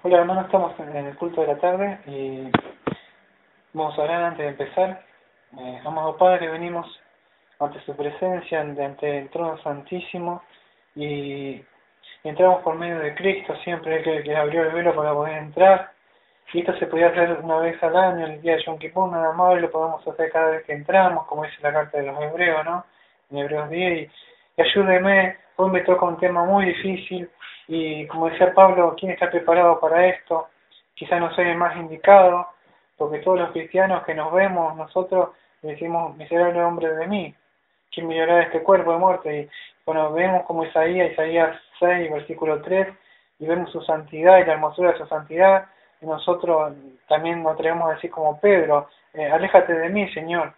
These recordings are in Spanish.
Hola hermanos, estamos en el culto de la tarde y vamos a orar antes de empezar. Amado Padre, venimos ante su presencia, ante el trono santísimo y entramos por medio de Cristo, siempre Él que abrió el velo para poder entrar. Y esto se podía hacer una vez al año, el día de Yom Kippur, nada más, y lo podemos hacer cada vez que entramos, como dice la carta de los Hebreos, ¿no? En Hebreos 10, y ayúdeme, hoy me toca un tema muy difícil, y como decía Pablo, ¿quién está preparado para esto? Quizás no soy el más indicado, porque todos los cristianos que nos vemos, nosotros decimos, miserable hombre de mí, ¿quién me librará de este cuerpo de muerte? Y bueno, vemos como Isaías 6, versículo 3, y vemos su santidad y la hermosura de su santidad, y nosotros también nos atrevemos a decir como Pedro, aléjate de mí, Señor,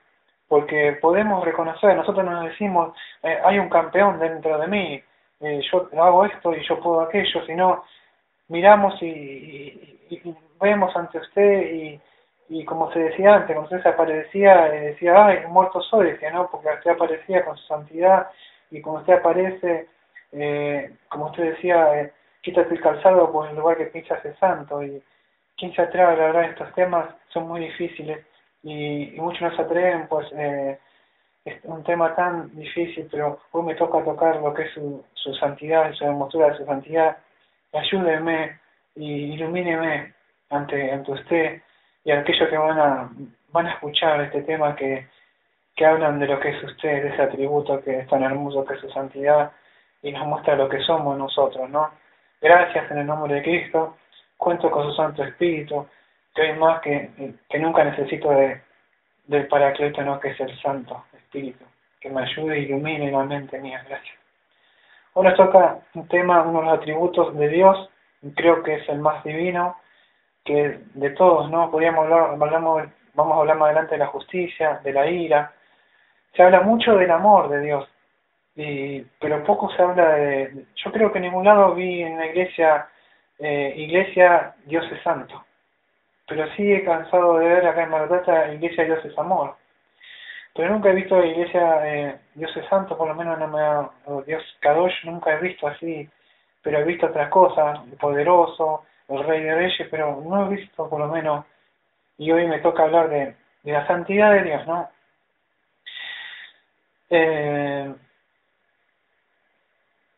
porque podemos reconocer, nosotros nos decimos, hay un campeón dentro de mí, yo hago esto y yo puedo aquello, sino miramos y vemos ante usted y como se decía antes, cuando usted se aparecía, decía, ay, muerto soy, decía, ¿no? Porque usted aparecía con su santidad y cuando usted aparece, como usted decía, quítate el calzado, pues el lugar que pisas es santo. Y quién se atreve a hablar de estos temas son muy difíciles y muchos no se atreven, pues es un tema tan difícil, pero hoy me toca tocar lo que es su santidad, su hermosura de su santidad. Ayúdeme y ilumíneme ante usted y a aquellos que van a escuchar este tema que hablan de lo que es usted, de ese atributo que es tan hermoso que es su santidad y nos muestra lo que somos nosotros, ¿no? Gracias en el nombre de Cristo, cuento con su Santo Espíritu, que hoy más que nunca necesito del Paracleto, ¿no? Que es el Santo Espíritu, que me ayude e ilumine la mente mía, gracias. Hoy nos toca un tema, uno de los atributos de Dios, y creo que es el más divino, que de todos, ¿no? Vamos a hablar más adelante de la justicia, de la ira. Se habla mucho del amor de Dios, pero poco se habla yo creo que en ningún lado vi en la iglesia Dios es santo, pero sí he cansado de ver acá en Mar del Plata iglesia Dios es amor. Pero nunca he visto la iglesia Dios es santo, por lo menos no me ha, o Dios Kadosh, nunca he visto así, pero he visto otras cosas, el poderoso, el rey de reyes, pero no he visto por lo menos, y hoy me toca hablar de la santidad de Dios, ¿no?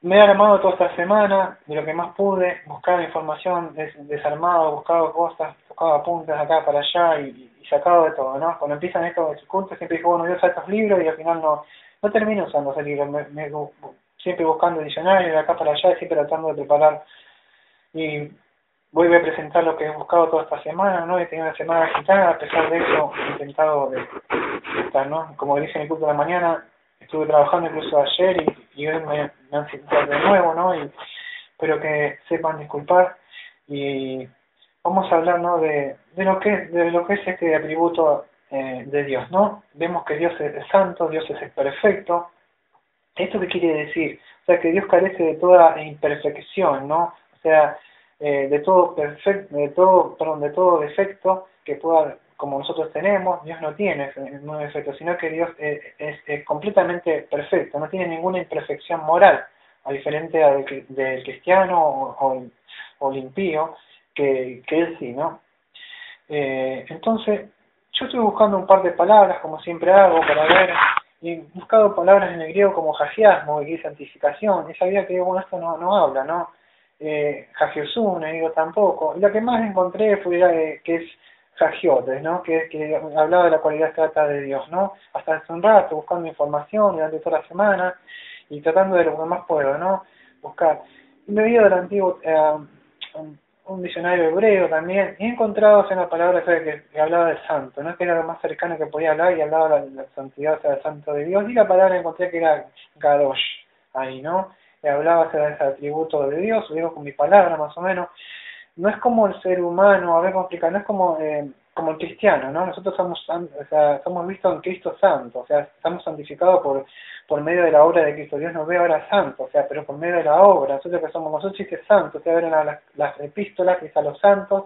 Me he armado toda esta semana, de lo que más pude, buscaba información desarmado, buscaba cosas, buscaba apuntes acá para allá y sacado de todo, ¿no? Cuando empiezan estos cultos siempre digo, bueno, yo uso estos libros y al final no termino usando ese libro, siempre buscando diccionarios de acá para allá, siempre tratando de preparar y voy a presentar lo que he buscado toda esta semana, ¿no? He tenido una semana agitada, a pesar de eso he intentado de estar, ¿no? Como dije en el culto de la mañana, estuve trabajando incluso ayer y hoy me han citado de nuevo, ¿no? Y espero que sepan disculpar y vamos a hablar, ¿no? de lo que es este atributo de Dios, ¿no? Vemos que Dios es santo, Dios es perfecto. ¿Esto qué quiere decir? O sea, que Dios carece de toda imperfección, ¿no? O sea, de todo de todo defecto que pueda, como nosotros tenemos, Dios no tiene ningún defecto, sino que Dios es completamente perfecto, no tiene ninguna imperfección moral, a diferencia del cristiano o el impío, que él sí, ¿no? Entonces, yo estoy buscando un par de palabras, como siempre hago, para ver, y he buscado palabras en el griego como hagiasmo, que es santificación, y sabía que bueno, esto no habla, ¿no? Hagiosune, digo tampoco, y lo que más encontré fue que es hagiotes, ¿no? Que hablaba de la cualidad trata de Dios, ¿no? Hasta hace un rato, buscando información durante toda la semana, y tratando de lo que más puedo, ¿no? Buscar. Y me he ido del antiguo, un diccionario hebreo también, y he encontrado una palabra que hablaba de santo, ¿no? Que era lo más cercano que podía hablar y hablaba de la santidad, o sea, del santo de Dios, y la palabra encontré que era Kadosh, ahí, ¿no? Que hablaba de ese atributo de Dios, lo digo con mi palabra más o menos. No es como el ser humano, a ver cómo explicar, no es como el cristiano, ¿no? Nosotros somos vistos en Cristo santo, o sea, estamos santificados por medio de la obra de Cristo. Dios nos ve ahora santo, o sea, pero por medio de la obra. Nosotros que somos nosotros sí santos, o sea, ven las epístolas que están los santos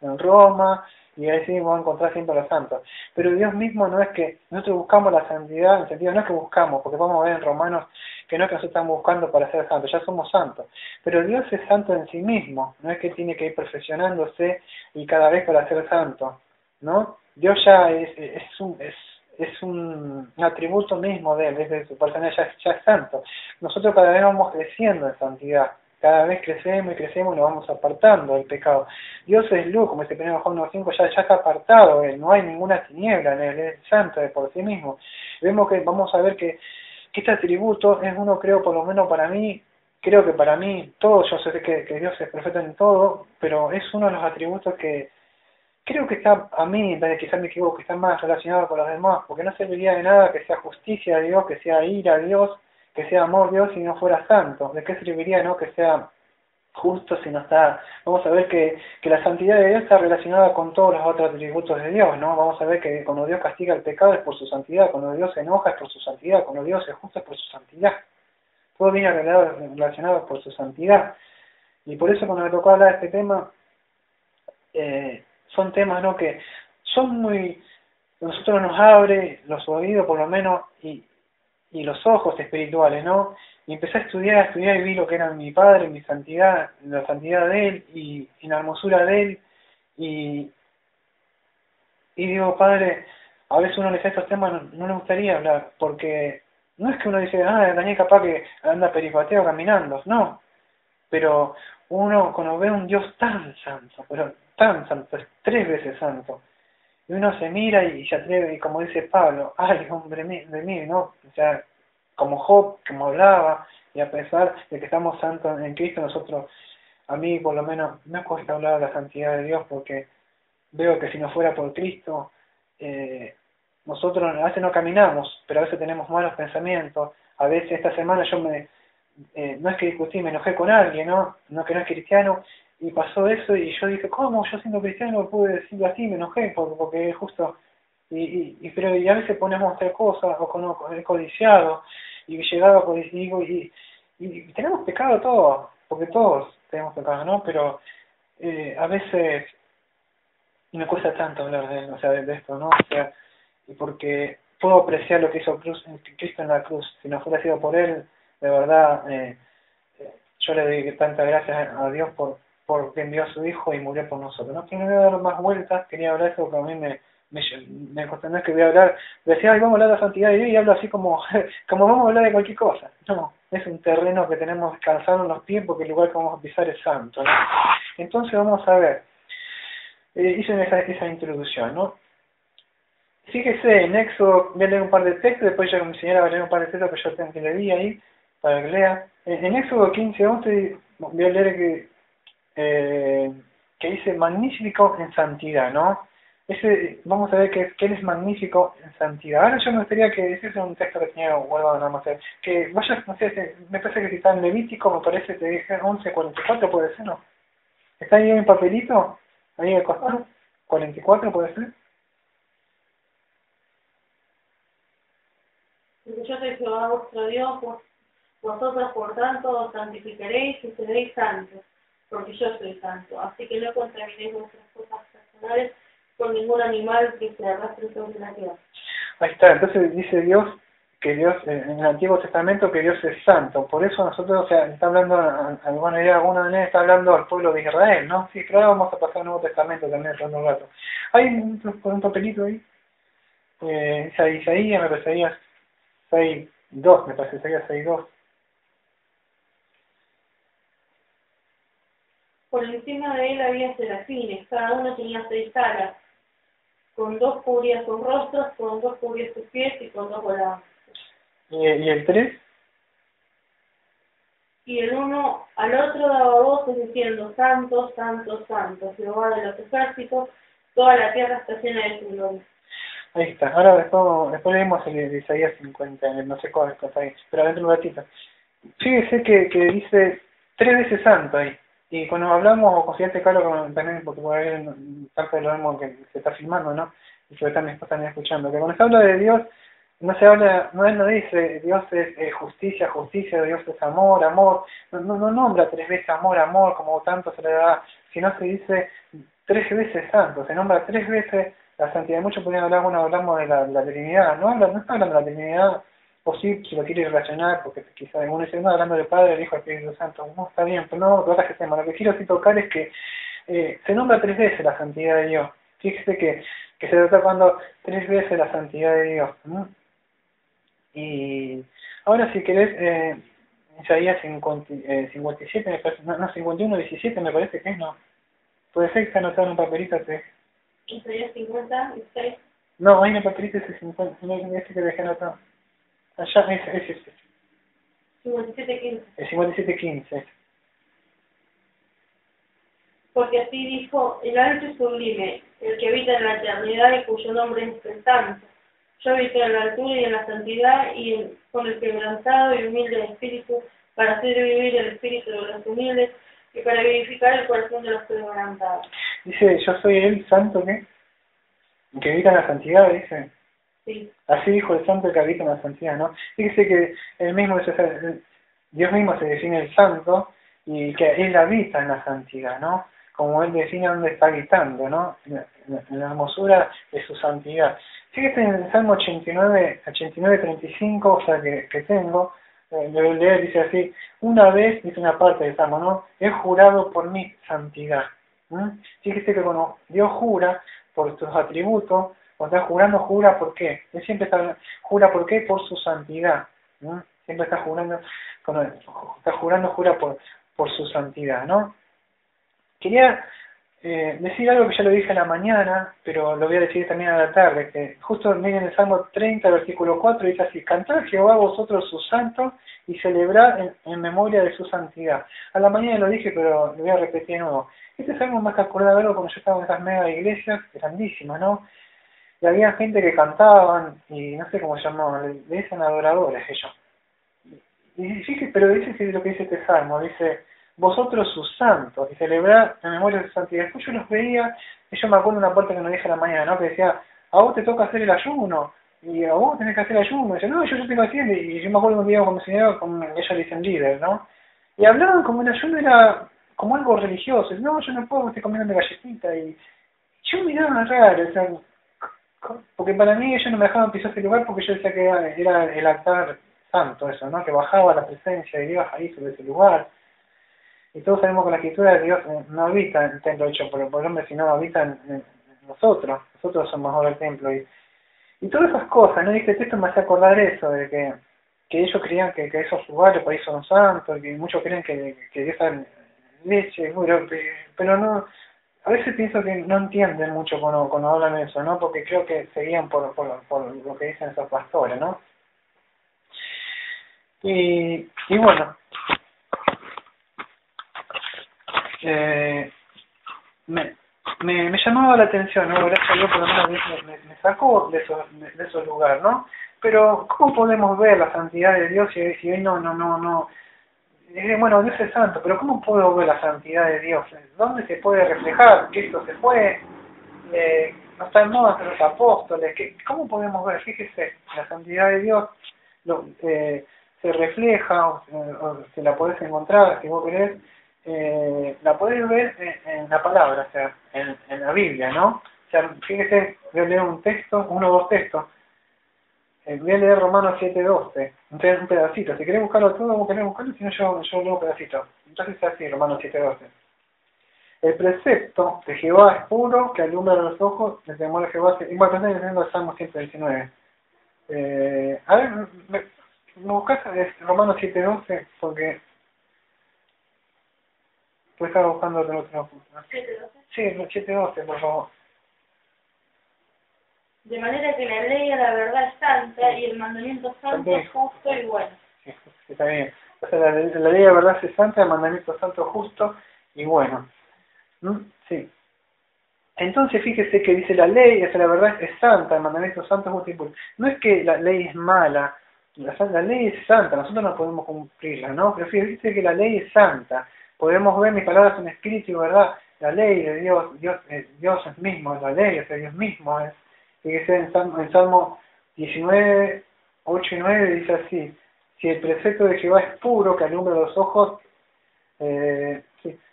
en Roma, y ahí sí vamos a encontrar siempre a los santos. Pero Dios mismo no es que nosotros buscamos la santidad, en el sentido no es que buscamos, porque vamos a ver en Romanos que no es que nosotros estamos buscando para ser santos, ya somos santos. Pero Dios es santo en sí mismo, no es que tiene que ir perfeccionándose y cada vez para ser santo, ¿no? Dios ya es un atributo mismo de él, desde su personalidad ya es santo. Nosotros cada vez vamos creciendo en santidad, cada vez crecemos y nos vamos apartando del pecado. Dios es luz, como dice 1 Juan 1:5, ya está apartado él, no hay ninguna tiniebla en él, es santo de por sí mismo. Vemos que vamos a ver que este atributo es uno, creo, por lo menos para mí, creo que para mí, todo, yo sé que Dios es perfecto en todo, pero es uno de los atributos que creo que está, a mí, quizás me equivoco, que está más relacionado con los demás, porque no serviría de nada que sea justicia de Dios, que sea ira a Dios, que sea amor de Dios si no fuera santo. ¿De qué serviría no que sea justo si no está? Vamos a ver que la santidad de Dios está relacionada con todos los otros atributos de Dios, ¿no? Vamos a ver que cuando Dios castiga el pecado es por su santidad, cuando Dios se enoja es por su santidad, cuando Dios es justo es por su santidad. Todo viene relacionado por su santidad. Y por eso cuando me tocó hablar de este tema, son temas, ¿no?, que son muy, nosotros nos abre los oídos por lo menos y los ojos espirituales, ¿no? Y empecé a estudiar y vi lo que era mi Padre, mi santidad, la santidad de Él y la hermosura de Él y digo, Padre, a veces uno le dice estos temas, no le gustaría hablar, porque no es que uno dice, Daniel capaz que anda peripateo caminando, no, pero uno cuando ve un Dios tan santo, pero tan santo, es 3 veces santo, y uno se mira y se atreve, y como dice Pablo, ay, hombre de mí, ¿no? O sea, como Job, como hablaba, y a pesar de que estamos santos en Cristo, nosotros, a mí por lo menos, me cuesta hablar de la santidad de Dios, porque veo que si no fuera por Cristo, nosotros a veces no caminamos, pero a veces tenemos malos pensamientos, a veces esta semana yo no es que discutí, me enojé con alguien, ¿no? No que no es cristiano, y pasó eso y yo dije, ¿cómo? Yo siendo cristiano pude decirlo así, me enojé porque es justo, pero y a veces ponemos otra cosa, o he codiciado, y llegaba a codiciar, y tenemos pecado todos, porque todos tenemos pecado, ¿no? Pero a veces, y me cuesta tanto hablar de él, o sea, de esto, ¿no? O sea, y porque puedo apreciar lo que hizo Cristo en la cruz, si no fuera sido por él, de verdad, yo le doy tantas gracias a Dios por que envió a su Hijo y murió por nosotros. No quiero dar más vueltas, quería hablar eso porque a mí me costó, no es que voy a hablar, decía, ay, vamos a hablar de la santidad de Dios y hablo así como, como vamos a hablar de cualquier cosa. No, es un terreno que tenemos descansado en los pies porque el lugar que vamos a pisar es santo, ¿no? Entonces vamos a ver, hice esa introducción, ¿no? Fíjese, en Éxodo, voy a leer un par de textos, después ya mi señora va a leer un par de textos que yo tengo que leer ahí, para que lea. En Éxodo 15:11 voy a leer que dice magnífico en santidad, ¿no? Vamos a ver que él es magnífico en santidad. Ahora yo me gustaría que, ese es un texto que tenía guardado nada más, que vaya, no sé, me parece que si está en Levítico, me parece que dije 11:44, puede ser, ¿no? ¿Está ahí en el papelito? Ahí al costado, 44 puede ser. Yo soy Jehová vuestro Dios, vosotros por tanto os santificaréis y seréis santos, porque yo soy santo. Así que no contaminéis vuestras cosas personales con ningún animal que se arrastre sobre la tierra. Ahí está, entonces dice Dios, que Dios, en el Antiguo Testamento, que Dios es santo. Por eso nosotros, o sea, está hablando, alguna manera está hablando al pueblo de Israel, ¿no? Sí, pero ahora vamos a pasar al Nuevo Testamento también, por un rato. Hay un papelito ahí, Isaías, me parece, Isaías 6:2, me parece, Isaías 6:2. Por encima de él había serafines, cada uno tenía 6 alas, con 2 cubrían sus rostros, con 2 cubrían sus pies y con 2 volaban. ¿Y el 3? Y el uno al otro daba voces diciendo, Santo, Santo, Santo, Jehová de los ejércitos, toda la tierra está llena de su gloria. Ahí está. Ahora después leemos el de Isaías 50, no sé cuál está ahí, pero dentro de un ratito. Fíjese que dice 3 veces santo ahí. Y cuando hablamos, o consideraste Carlos también, porque por ahí parte de lo mismo que se está filmando, ¿no? Y que también están escuchando. Que cuando se habla de Dios, no se habla, no dice Dios es justicia, justicia, Dios es amor, amor. No nombra 3 veces amor, amor, como tanto se le da, sino se dice 3 veces santo. Se nombra 3 veces la santidad. Muchos podrían hablar, cuando hablamos de la Trinidad. No está hablando de la Trinidad o sí, si lo quiere relacionar, porque quizás alguno dice, no, hablando del Padre, el Hijo, el Espíritu Santo, no, está bien, pero no, todas que tema. Lo que quiero sí tocar es que se nombra 3 veces la santidad de Dios. Fíjese que se está tocando 3 veces la santidad de Dios. Y ahora si querés, Isaías 57, me parece, no, 51, 17 me parece que es, no. Puede ser que está anotado en un papelito. Isaías 50, 16. No, hay en el papelito ese 50, no, ese que dejé anotado. Allá, ese. 57:15. El 57:15. Porque así dijo el alto y sublime, el que habita en la eternidad y cuyo nombre es el santo. Yo habito en la altura y en la santidad y con el quebrantado y humilde de espíritu, para hacer vivir el espíritu de los humildes y para vivificar el corazón de los quebrantados. Dice, yo soy el santo que habita en la santidad, dice. Sí. Así dijo el santo que habita en la santidad, ¿no? Fíjese que Dios mismo se define el santo y que Él habita en la santidad, ¿no? Como Él define dónde está habitando, ¿no? En la hermosura de su santidad. Fíjese en el Salmo 89:35, o sea, que tengo, le voy a leer, dice así, una vez, dice una parte del Salmo, ¿no? He jurado por mi santidad. Fíjese que cuando Dios jura por sus atributos, cuando está jurando, jura por qué. Él siempre jura por qué, por su santidad. Siempre está jurando, jura por su santidad, ¿no? Quería decir algo que ya lo dije en la mañana, pero lo voy a decir también a la tarde, que justo miren el Salmo 30, versículo 4, dice así, cantad a Jehová vosotros sus santos y celebrad en memoria de su santidad. A la mañana lo dije, pero lo voy a repetir de nuevo. Este salmo me hace acordar algo cuando yo estaba en esas mega iglesias grandísimas, ¿no? Y había gente que cantaban, y no sé cómo se llamaban, le dicen adoradores ellos. Y fíjate, pero dice lo que dice este salmo, dice, vosotros sus santos, y celebrar en memoria de su santidad. Después yo los veía, y yo me acuerdo una parte que nos dije a la mañana, ¿no? Que decía, a vos te toca hacer el ayuno, y a vos tenés que hacer el ayuno. Y dice, no, yo tengo que hacer, y yo me acuerdo un día como enseñaba, como ellos le dicen líder, ¿no? Y hablaban como el ayuno era como algo religioso. No, yo no puedo, estoy comiendo galletita, y yo miraba raro, o sea, porque para mí ellos no me dejaban pisar ese lugar porque yo decía que era el altar santo eso, ¿no? Que bajaba la presencia de Dios ahí sobre ese lugar. Y todos sabemos que la escritura de Dios no habita en el templo hecho por el hombre, sino habita en nosotros. Nosotros somos ahora el templo. Y todas esas cosas, ¿no? Y este texto me hace acordar eso, de que ellos creían que esos lugares por ahí son santos, que muchos creen que Dios está en leche, pero no. A veces pienso que no entienden mucho cuando hablan de eso, ¿no? Porque creo que seguían por lo que dicen esos pastores, ¿no? Y bueno, me llamaba la atención, ¿no? Gracias a Dios por lo menos me sacó de esos lugares, ¿no? Pero ¿cómo podemos ver la santidad de Dios si hoy no? Bueno, Dios es santo, pero ¿cómo puedo ver la santidad de Dios? ¿Dónde se puede reflejar? ¿Que esto se puede? No está en moda entre los apóstoles. ¿Cómo podemos ver? Fíjese, la santidad de Dios se refleja, o se la podés encontrar, si vos querés, la podés ver en la palabra, o sea, en la Biblia, ¿no? O sea, fíjese, voy a leer un texto, uno o dos textos. Voy a leer Romanos 7:12, un pedacito. Si querés buscarlo todo, vos querés buscarlo, si no yo leo un pedacito. Entonces es así, Romanos 7:12. El precepto de Jehová es puro, que alumbra los ojos, el temor de Jehová. Y bueno, estoy leyendo el Salmo 119. A ver, me buscás Romanos 7:12, porque pues estaba buscando otro punto. ¿7:12? Sí, 7:12, por favor. De manera que la ley a la verdad es santa y el mandamiento santo es justo y bueno. Sí, está bien. O sea, la ley de la verdad es santa, el mandamiento santo es justo y bueno. Sí. Entonces fíjese que dice la ley, o sea, la verdad es santa, el mandamiento santo es justo y bueno. No es que la ley es mala, la ley es santa, nosotros no podemos cumplirla, ¿no? Pero fíjese que la ley es santa. Podemos ver mis palabras en espíritu y verdad. La ley de Dios es mismo, la ley, o sea, Dios mismo es. Fíjese en Salmo 19, 8 y 9 dice así, si el precepto de Jehová es puro, que alumbra los ojos,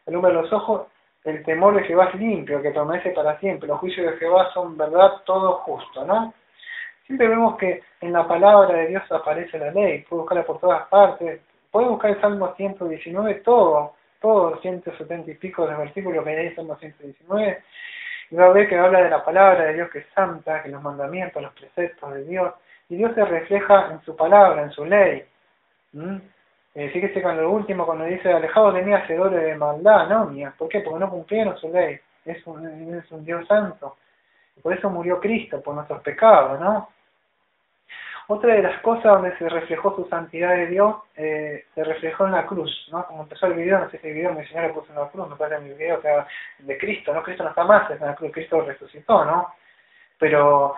alumbra los ojos, el temor de Jehová es limpio, que permanece para siempre, los juicios de Jehová son verdad, todo justo, ¿no? Siempre vemos que en la palabra de Dios aparece la ley, puede buscarla por todas partes, puede buscar el Salmo 119, todos los 170 y pico de versículos que hay en Salmo 119, y va a ver que habla de la palabra de Dios que es santa, que los mandamientos, los preceptos de Dios, y Dios se refleja en su palabra, en su ley. Fíjese con lo último, cuando dice, alejado de mí hacedores de maldad, no mía. ¿Por qué? Porque no cumplieron su ley. Es un Dios santo. Por eso murió Cristo, por nuestros pecados, ¿no? Otra de las cosas donde se reflejó su santidad de Dios, se reflejó en la cruz, ¿no? Como empezó el video, no sé si el video mi señor le puso en la cruz, me parece en el video, o sea, de Cristo, ¿no? Cristo no está más en la cruz, Cristo resucitó, ¿no? Pero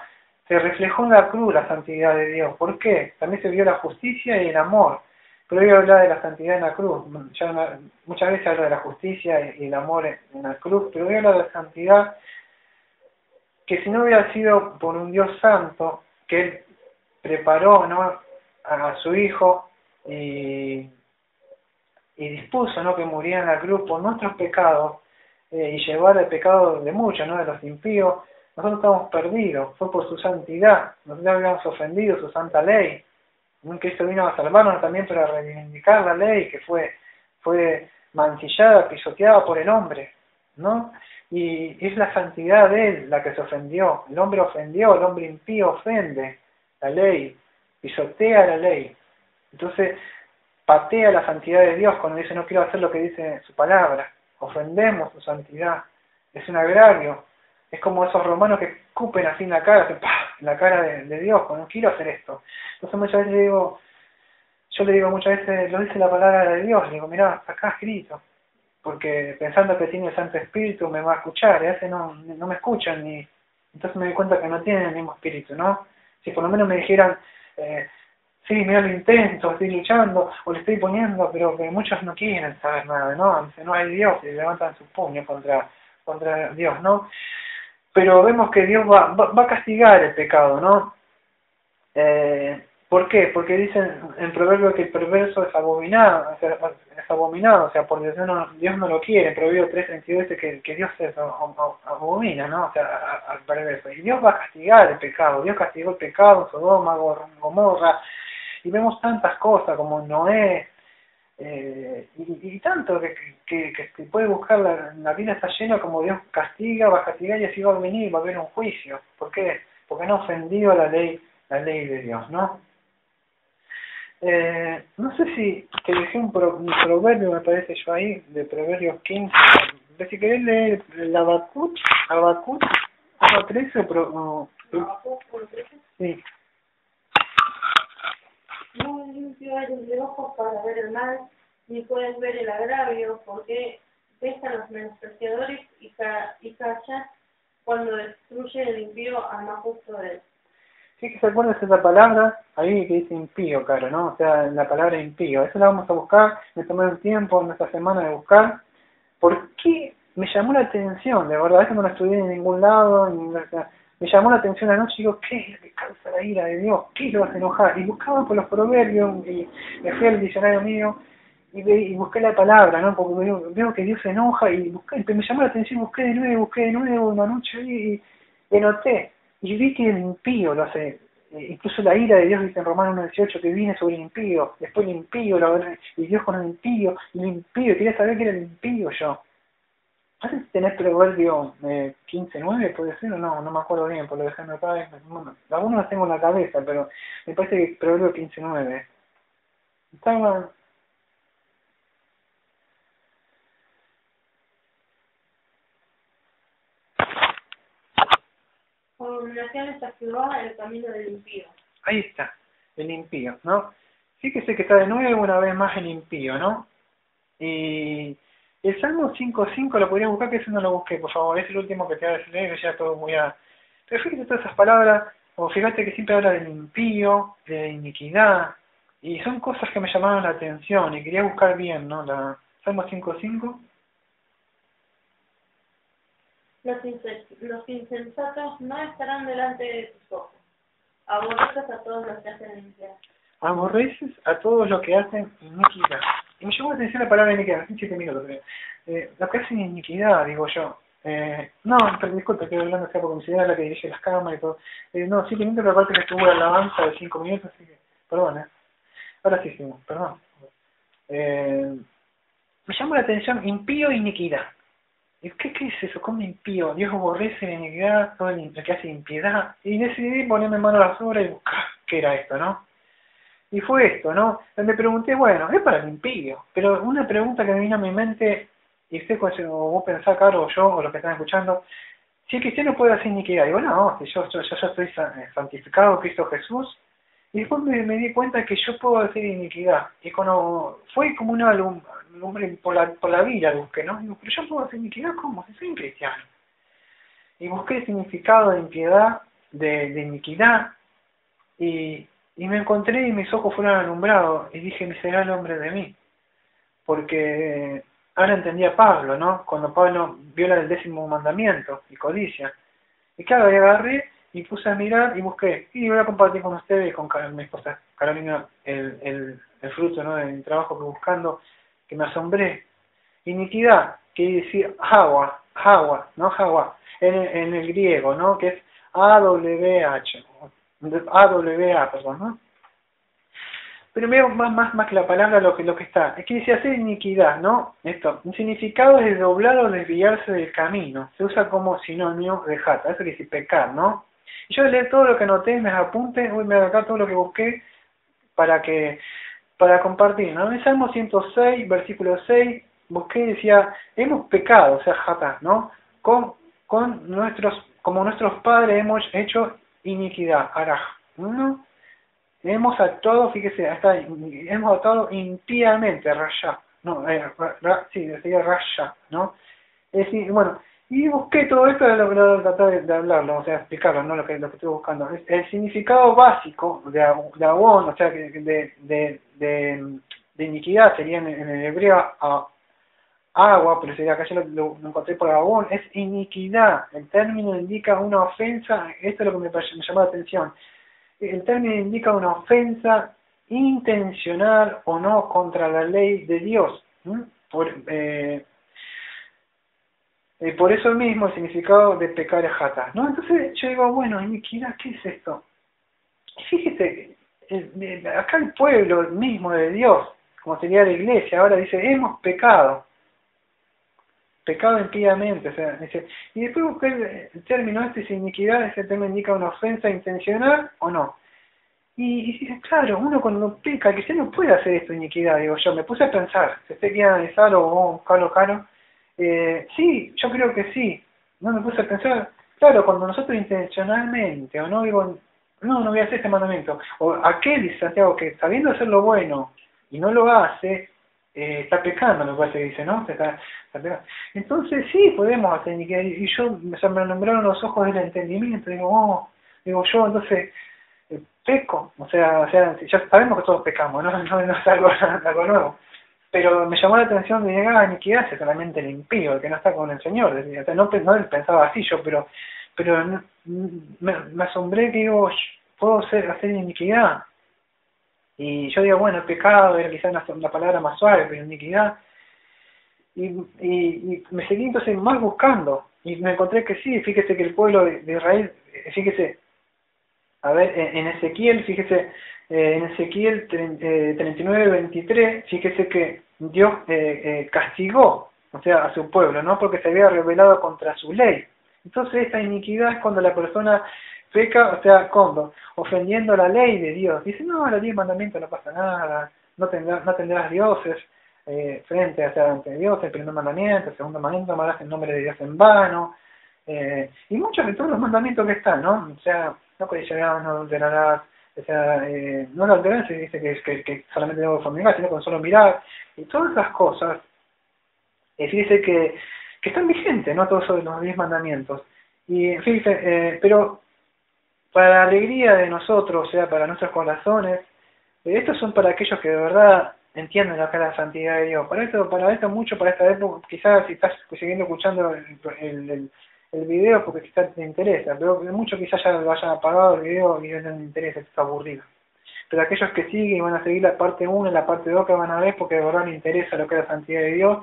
se reflejó en la cruz la santidad de Dios. ¿Por qué? También se vio la justicia y el amor. Pero hoy habla de la santidad en la cruz. Muchas veces habla de la justicia y el amor en la cruz, pero hoy habla de la santidad que si no hubiera sido por un Dios santo, que Él preparó, ¿no?, a su Hijo y dispuso, ¿no?, que muriera en la cruz por nuestros pecados y llevar el pecado de muchos, ¿no?, de los impíos, nosotros estamos perdidos. Fue por su santidad. Nosotros habíamos ofendido su santa ley. Cristo vino a salvarnos también para reivindicar la ley que fue mancillada, pisoteada por el hombre, ¿no? Y es la santidad de Él la que se ofendió. El hombre ofendió, el hombre impío ofende la ley, pisotea la ley. Entonces, patea la santidad de Dios cuando dice no quiero hacer lo que dice su palabra. Ofendemos su santidad. Es un agravio. Es como esos romanos que escupen así en la cara, que, ¡pah!, en la cara de Dios, cuando no quiero hacer esto. Entonces muchas veces yo le digo muchas veces, lo dice la palabra de Dios, le digo, mirá, está acá escrito, porque pensando que tiene el Santo Espíritu me va a escuchar, y a veces no me escuchan, y entonces me doy cuenta que no tienen el mismo espíritu, ¿no? Si por lo menos me dijeran, sí, mira, lo intento, estoy luchando, o le estoy poniendo, pero que muchos no quieren saber nada, ¿no? Dicen, no hay Dios, y levantan sus puños contra Dios, ¿no? Pero vemos que Dios va a castigar el pecado, ¿no? ¿Por qué? Porque dicen en Proverbio que el perverso es abominado, o sea, por Dios no lo quiere. En Proverbio 3:32 dice que Dios se abomina, ¿no? O sea, al perverso. Y Dios va a castigar el pecado. Dios castigó el pecado en Sodoma, Gomorra, y vemos tantas cosas como Noé, y tanto que puede buscar la Biblia está llena como Dios castiga, va a castigar y así va a venir, va a haber un juicio. ¿Por qué? Porque han ofendido la ley de Dios, ¿no? No sé si te dejé un proverbio, me parece yo ahí, de Proverbios 15. Si querés leer el Habacuc 1:13 sí. Muy limpio eres de ojos para ver el mal, ni puedes ver el agravio, porque ves a los menospreciadores y callas cuando destruye el impío al más justo de él. Sí, que se acuerda de esa palabra ahí que dice impío, claro, ¿no? O sea, la palabra impío. Eso la vamos a buscar, me tomé un tiempo en esta semana de buscar. ¿Por qué? Me llamó la atención, de verdad, eso no lo estudié en ningún lado, me llamó la atención anoche y digo, ¿qué es lo que causa la ira de Dios? ¿Qué lo hace enojar? Y buscaba por los proverbios, y me fui al diccionario mío, y busqué la palabra, ¿no? Porque veo que Dios se enoja, y me llamó la atención, busqué de nuevo, una noche ahí, y anoté. Y vi que el impío lo hace, incluso la ira de Dios dice en Romanos 1:18 que viene sobre el impío, después el impío, y Dios con el impío, quería saber qué era el impío yo. No sé si tenés Proverbio 15:9, puede ser o no me acuerdo bien, por lo dejando acá, algunos los tengo en la cabeza, pero me parece que Proverbio 15:9. Estaba... Abominación es a Jehová el camino del impío. Ahí está, el impío, ¿no? Fíjese que está de nuevo una vez más el impío, ¿no? Y el Salmo 5:5 lo podría buscar, que ese no lo busqué, por favor, es el último que te voy a decir, que ya todo muy a... Pero fíjate todas esas palabras, o fíjate que siempre habla del impío, de iniquidad, y son cosas que me llamaron la atención, y quería buscar bien, ¿no? Salmo 5:5. Los insensatos no estarán delante de tus ojos. Aborreces a todos los que hacen iniquidad. Aborreces a todos los que hacen iniquidad. Y me llamó la atención la palabra iniquidad, 7 minutos creo. Los que hacen iniquidad, digo yo. No, pero disculpe, estoy hablando acá porque mi señora es la que dirige las cámaras y todo. No, 5 minutos, pero aparte que estuvo la alabanza de 5 minutos, así que, perdón, Ahora sí, perdón. Me llamó la atención impío e iniquidad. ¿Qué es eso? ¿Cómo impío? Dios aborrece la iniquidad, todo el que hace impiedad. Y decidí ponerme mano a la obra y buscar qué era esto, ¿no? Y fue esto, ¿no? Me pregunté, bueno, es para el impío. Pero una pregunta que me vino a mi mente, y usted, o vos pensás, Caro, o yo, o los que están escuchando, si el cristiano puede hacer iniquidad. Digo, no, si yo estoy santificado, Cristo Jesús. Y después me di cuenta que yo puedo hacer iniquidad. Y cuando fue como una lumbre por la vida busqué, ¿no? Digo, pero yo puedo hacer iniquidad, ¿cómo? Si soy un cristiano. Y busqué el significado de impiedad, de iniquidad, y me encontré y mis ojos fueron alumbrados. Y dije, miserable hombre de mí. Porque ahora entendía Pablo, ¿no? Cuando Pablo viola el 10º mandamiento y codicia. Y claro, ahí agarré y puse a mirar y busqué. Y voy a compartir con ustedes y con mi esposa Carolina el fruto, ¿no? De mi trabajo que buscando, que me asombré. Iniquidad, quiere decir agua, no Jawa, en el griego, ¿no? Que es A-W-H, A-W-A, perdón, ¿no? Pero veo más que la palabra lo que está. Es que dice hacer iniquidad, ¿no? Esto, un significado es doblar o desviarse del camino. Se usa como sinónimo de jata, eso quiere decir pecar, ¿no? Y yo leí todo lo que anoté, me apunté, me acá todo lo que busqué para compartir, ¿no? En Salmo 106, versículo 6, busqué y decía, hemos pecado, o sea, jata, ¿no? Como nuestros padres hemos hecho iniquidad, araj, ¿no? Hemos actuado, fíjese, hemos actuado impíamente, raya, no, sí, sería raya, ¿no? Es decir, bueno, y busqué todo esto de lo que tratar de hablarlo, o sea, explicarlo, ¿no? Lo que estoy buscando. El significado básico de abón, o sea, de iniquidad sería en el hebreo agua, pero sería acá yo lo encontré por abón, es iniquidad. El término indica una ofensa, esto es lo que me llamó la atención. El término indica una ofensa intencional o no contra la ley de Dios. Por eso mismo el significado de pecar es jata, ¿no? Entonces yo digo, bueno, iniquidad, ¿qué es esto? Fíjese, acá el pueblo mismo de Dios, como sería la iglesia, ahora dice, hemos pecado impíamente, o sea, dice, y después busqué el término iniquidad, ese término indica una ofensa intencional o no. Y dice, claro, uno cuando peca, que no puede hacer esto iniquidad, digo yo, me puse a pensar, si usted quiere analizarlo o buscarlo caro, sí, yo creo que sí, no me puse a pensar, claro, cuando nosotros intencionalmente, o no digo, no voy a hacer este mandamiento, o aquel, dice Santiago, que sabiendo hacer lo bueno y no lo hace, está pecando, me parece que dice, ¿no? Está pecando. Entonces sí, podemos hacer iniquidad, y yo, me nombraron los ojos del entendimiento, digo yo, entonces, peco, o sea, ya sabemos que todos pecamos, no es algo nuevo, pero me llamó la atención de llegar a iniquidad es solamente el impío, el que no está con el Señor, o sea, no pensaba así yo, pero me asombré que digo, puedo hacer iniquidad, y yo digo, bueno, el pecado era quizás una palabra más suave, pero iniquidad, y me seguí entonces más buscando, y me encontré que sí, fíjese que el pueblo de Israel, fíjese, a ver, en Ezequiel, fíjese, en Ezequiel 39:23, fíjese que Dios castigó, o sea, a su pueblo, ¿no? Porque se había rebelado contra su ley. Entonces esta iniquidad es cuando la persona peca, o sea, ofendiendo la ley de Dios. Dice, no, los 10 mandamientos no pasa nada, no tendrás dioses frente ante Dios, el primer mandamiento, el segundo mandamiento, no amarás el nombre de Dios en vano, y muchos de todos los mandamientos que están, ¿no? O sea, no codiciarás, no adulterarás, o sea, no la adulterarás se dice que solamente debo fornicar, sino con solo mirar, y todas esas cosas, fíjese que están vigentes, ¿no? Todos los 10 mandamientos. Y fíjese, pero para la alegría de nosotros, o sea, para nuestros corazones, estos son para aquellos que de verdad entienden lo que es la santidad de Dios. Para esta época, quizás si estás siguiendo escuchando el video porque quizás te interesa, pero muchos quizás ya lo hayan apagado el video y no les interesa, está aburrido. Pero aquellos que siguen y van a seguir la parte 1 y la parte 2 que van a ver porque de verdad les interesa lo que es la santidad de Dios,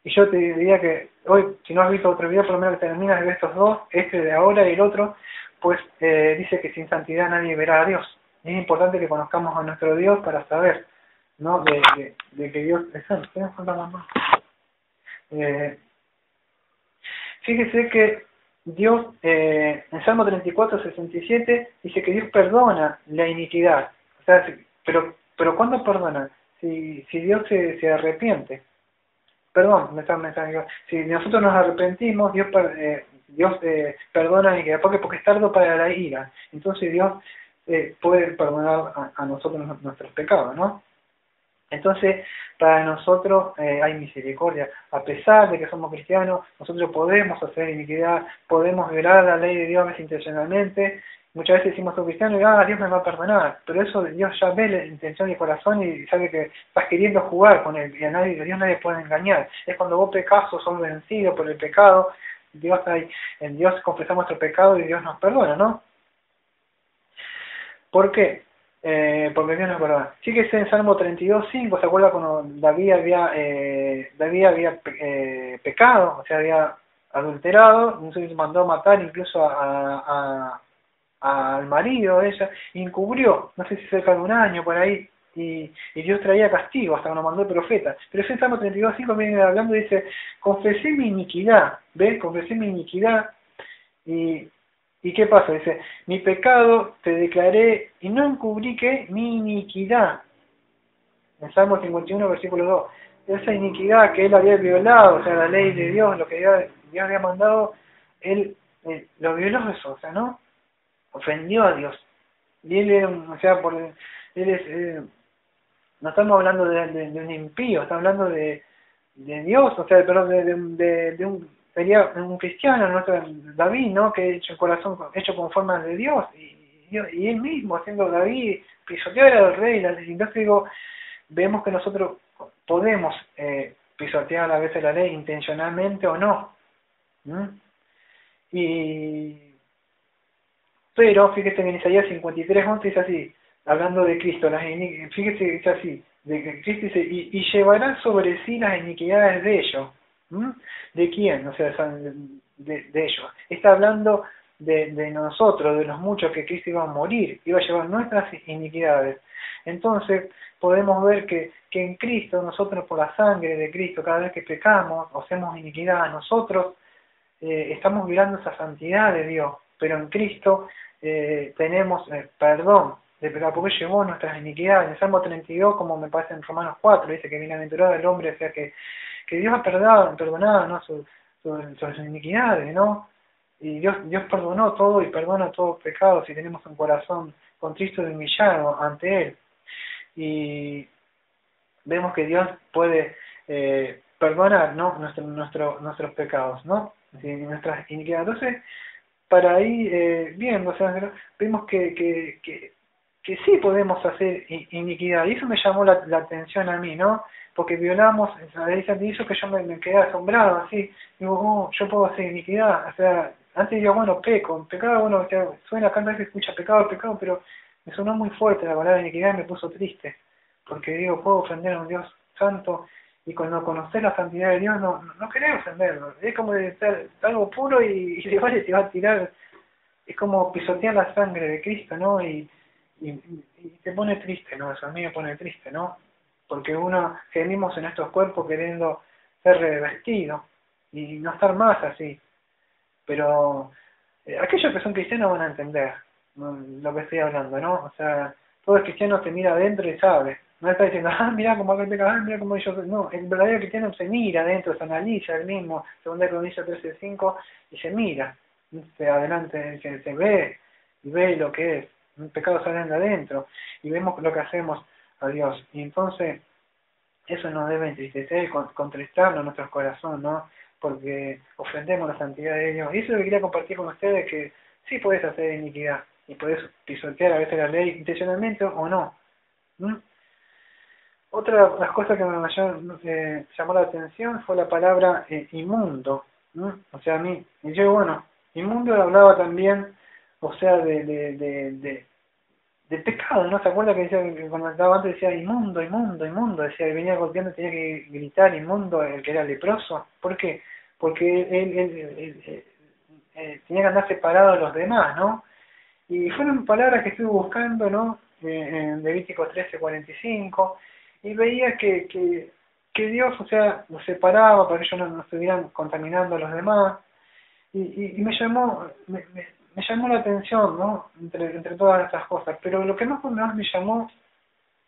Y yo te diría que hoy, si no has visto otro video, por lo menos que terminas de ver estos dos, este de ahora y el otro, pues dice que sin santidad nadie verá a Dios. Y es importante que conozcamos a nuestro Dios para saber, ¿no? De que Dios es santo. ¿Qué nos falta más? Fíjese que Dios, en Salmo 34:67, dice que Dios perdona la iniquidad. O sea, pero ¿cuándo perdona? Si Dios se arrepiente. Perdón, si nosotros nos arrepentimos, Dios perdona la iniquidad. Porque es tardo para la ira. Entonces Dios puede perdonar a nosotros nuestros pecados, ¿no? Entonces, para nosotros hay misericordia. A pesar de que somos cristianos, nosotros podemos hacer iniquidad, podemos violar la ley de Dios intencionalmente. Muchas veces decimos somos cristianos y Dios me va a perdonar. Pero eso Dios ya ve la intención y el corazón y sabe que estás queriendo jugar con él. Y a Dios nadie puede engañar. Es cuando vos pecas o sos vencido por el pecado. En Dios confesamos nuestro pecado y Dios nos perdona, ¿no? ¿Por qué? Porque Dios nos perdona. Fíjese en Salmo 32:5, ¿se acuerda cuando David había pecado? O sea, había adulterado, entonces mandó a matar incluso al marido de ella, y encubrió, no sé si cerca de un año por ahí, y Dios traía castigo hasta que nos mandó el profeta. Pero ese Salmo 32:5 viene hablando y dice, confesé mi iniquidad, ¿ves? Confesé mi iniquidad, ¿y qué pasa? Dice, mi pecado te declaré y no encubrí que mi iniquidad. En Salmo 51, versículo 2. Esa iniquidad que él había violado, o sea, la ley de Dios, lo que Dios había mandado, él lo violó eso, o sea, ¿no? Ofendió a Dios. Y él, o sea, no estamos hablando de un impío, estamos hablando de Dios, o sea, perdón, sería un cristiano, nuestro David, ¿no? Que hecho el corazón hecho con formas de Dios, y él mismo, siendo David, pisotear al rey, entonces digo, vemos que nosotros podemos pisotear a veces la ley intencionalmente o no. Pero fíjese que en Isaías 53:11 dice así, hablando de Cristo, fíjese que dice así, de que Cristo dice, y llevará sobre sí las iniquidades de ellos. ¿De quién? O sea, de ellos. Está hablando de nosotros, de los muchos que Cristo iba a morir, iba a llevar nuestras iniquidades. Entonces, podemos ver que en Cristo, nosotros por la sangre de Cristo, cada vez que pecamos o hacemos iniquidad, nosotros estamos violando esa santidad de Dios, pero en Cristo tenemos perdón de pecado, porque llevó nuestras iniquidades. En Salmo 32, como me parece en Romanos 4, dice que bienaventurado el hombre, o sea que Dios ha perdonado, ¿no? sus iniquidades, ¿no? Y Dios perdonó todo y perdona todo pecado si tenemos un corazón contrito y humillado ante Él. Y vemos que Dios puede perdonar, ¿no? nuestros pecados, ¿no? Nuestras iniquidades. Entonces, para ir viendo, o sea, vemos que sí podemos hacer iniquidad, y eso me llamó la atención a mí, ¿no? Porque violamos esa ley y hizo que yo me quedé asombrado, así, digo, yo puedo hacer iniquidad, o sea, antes digo, bueno, pecado, bueno, o sea, suena acá vez que escucha pecado, pero me sonó muy fuerte la palabra iniquidad y me puso triste, porque digo, puedo ofender a un Dios santo, y cuando conoces la santidad de Dios no querés ofenderlo, es como de estar algo puro y te va a tirar, es como pisotear la sangre de Cristo, ¿no? Y te pone triste, ¿no? Eso a mí me pone triste, ¿no? Porque uno gemimos en estos cuerpos queriendo ser revestidos y no estar más así. Pero aquellos que son cristianos van a entender, ¿no? Lo que estoy hablando, ¿no? O sea, todo el cristiano se mira adentro y sabe. No está diciendo, mira cómo aquel peca, mira cómo yo soy. No, el verdadero cristiano se mira adentro, se analiza el mismo, segunda Crónicas 13:5, y se mira. Adelante, se ve y ve lo que es. Un pecado sale de adentro y vemos lo que hacemos a Dios. Y entonces, eso nos debe entristecer y contristarnos en nuestro corazón, ¿no? Porque ofendemos la santidad de Dios. Y eso es lo que quería compartir con ustedes, que sí puedes hacer iniquidad y puedes pisotear a veces la ley intencionalmente o no. Otra de las cosas que me llamó la atención fue la palabra inmundo. O sea, a mí, y yo, bueno, inmundo hablaba también, o sea, de de pecado, ¿no? ¿Se acuerda que decía, que cuando estaba antes decía inmundo, inmundo, inmundo? Decía que venía golpeando y tenía que gritar inmundo el que era leproso. ¿Por qué? Porque él tenía que andar separado de los demás, ¿no? Y fueron palabras que estuve buscando, ¿no? En Levítico 13:45, y veía que Dios, o sea, los separaba para que ellos no estuvieran contaminando a los demás, y me llamó la atención, ¿no? Entre todas estas cosas, pero lo que más me llamó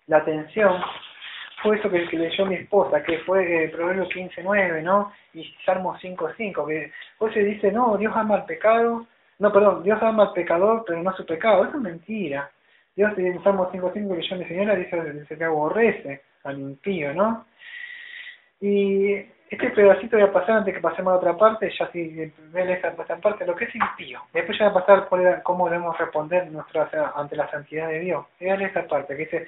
la atención fue eso que leyó mi esposa, que fue Proverbios 15:9, ¿no? Y Salmo 5:5, que pues se dice, no, Dios ama al pecado, no, perdón, Dios ama al pecador, pero no su pecado. Eso es mentira. Dios en Salmo 5:5 que yo mi señora dice que aborrece al impío, ¿no? Y este pedacito voy a pasar antes que pasemos a otra parte, ya si ven esta parte, lo que es impío. Después ya voy a pasar por cómo debemos responder ante la santidad de Dios. Vean esta parte, que dice,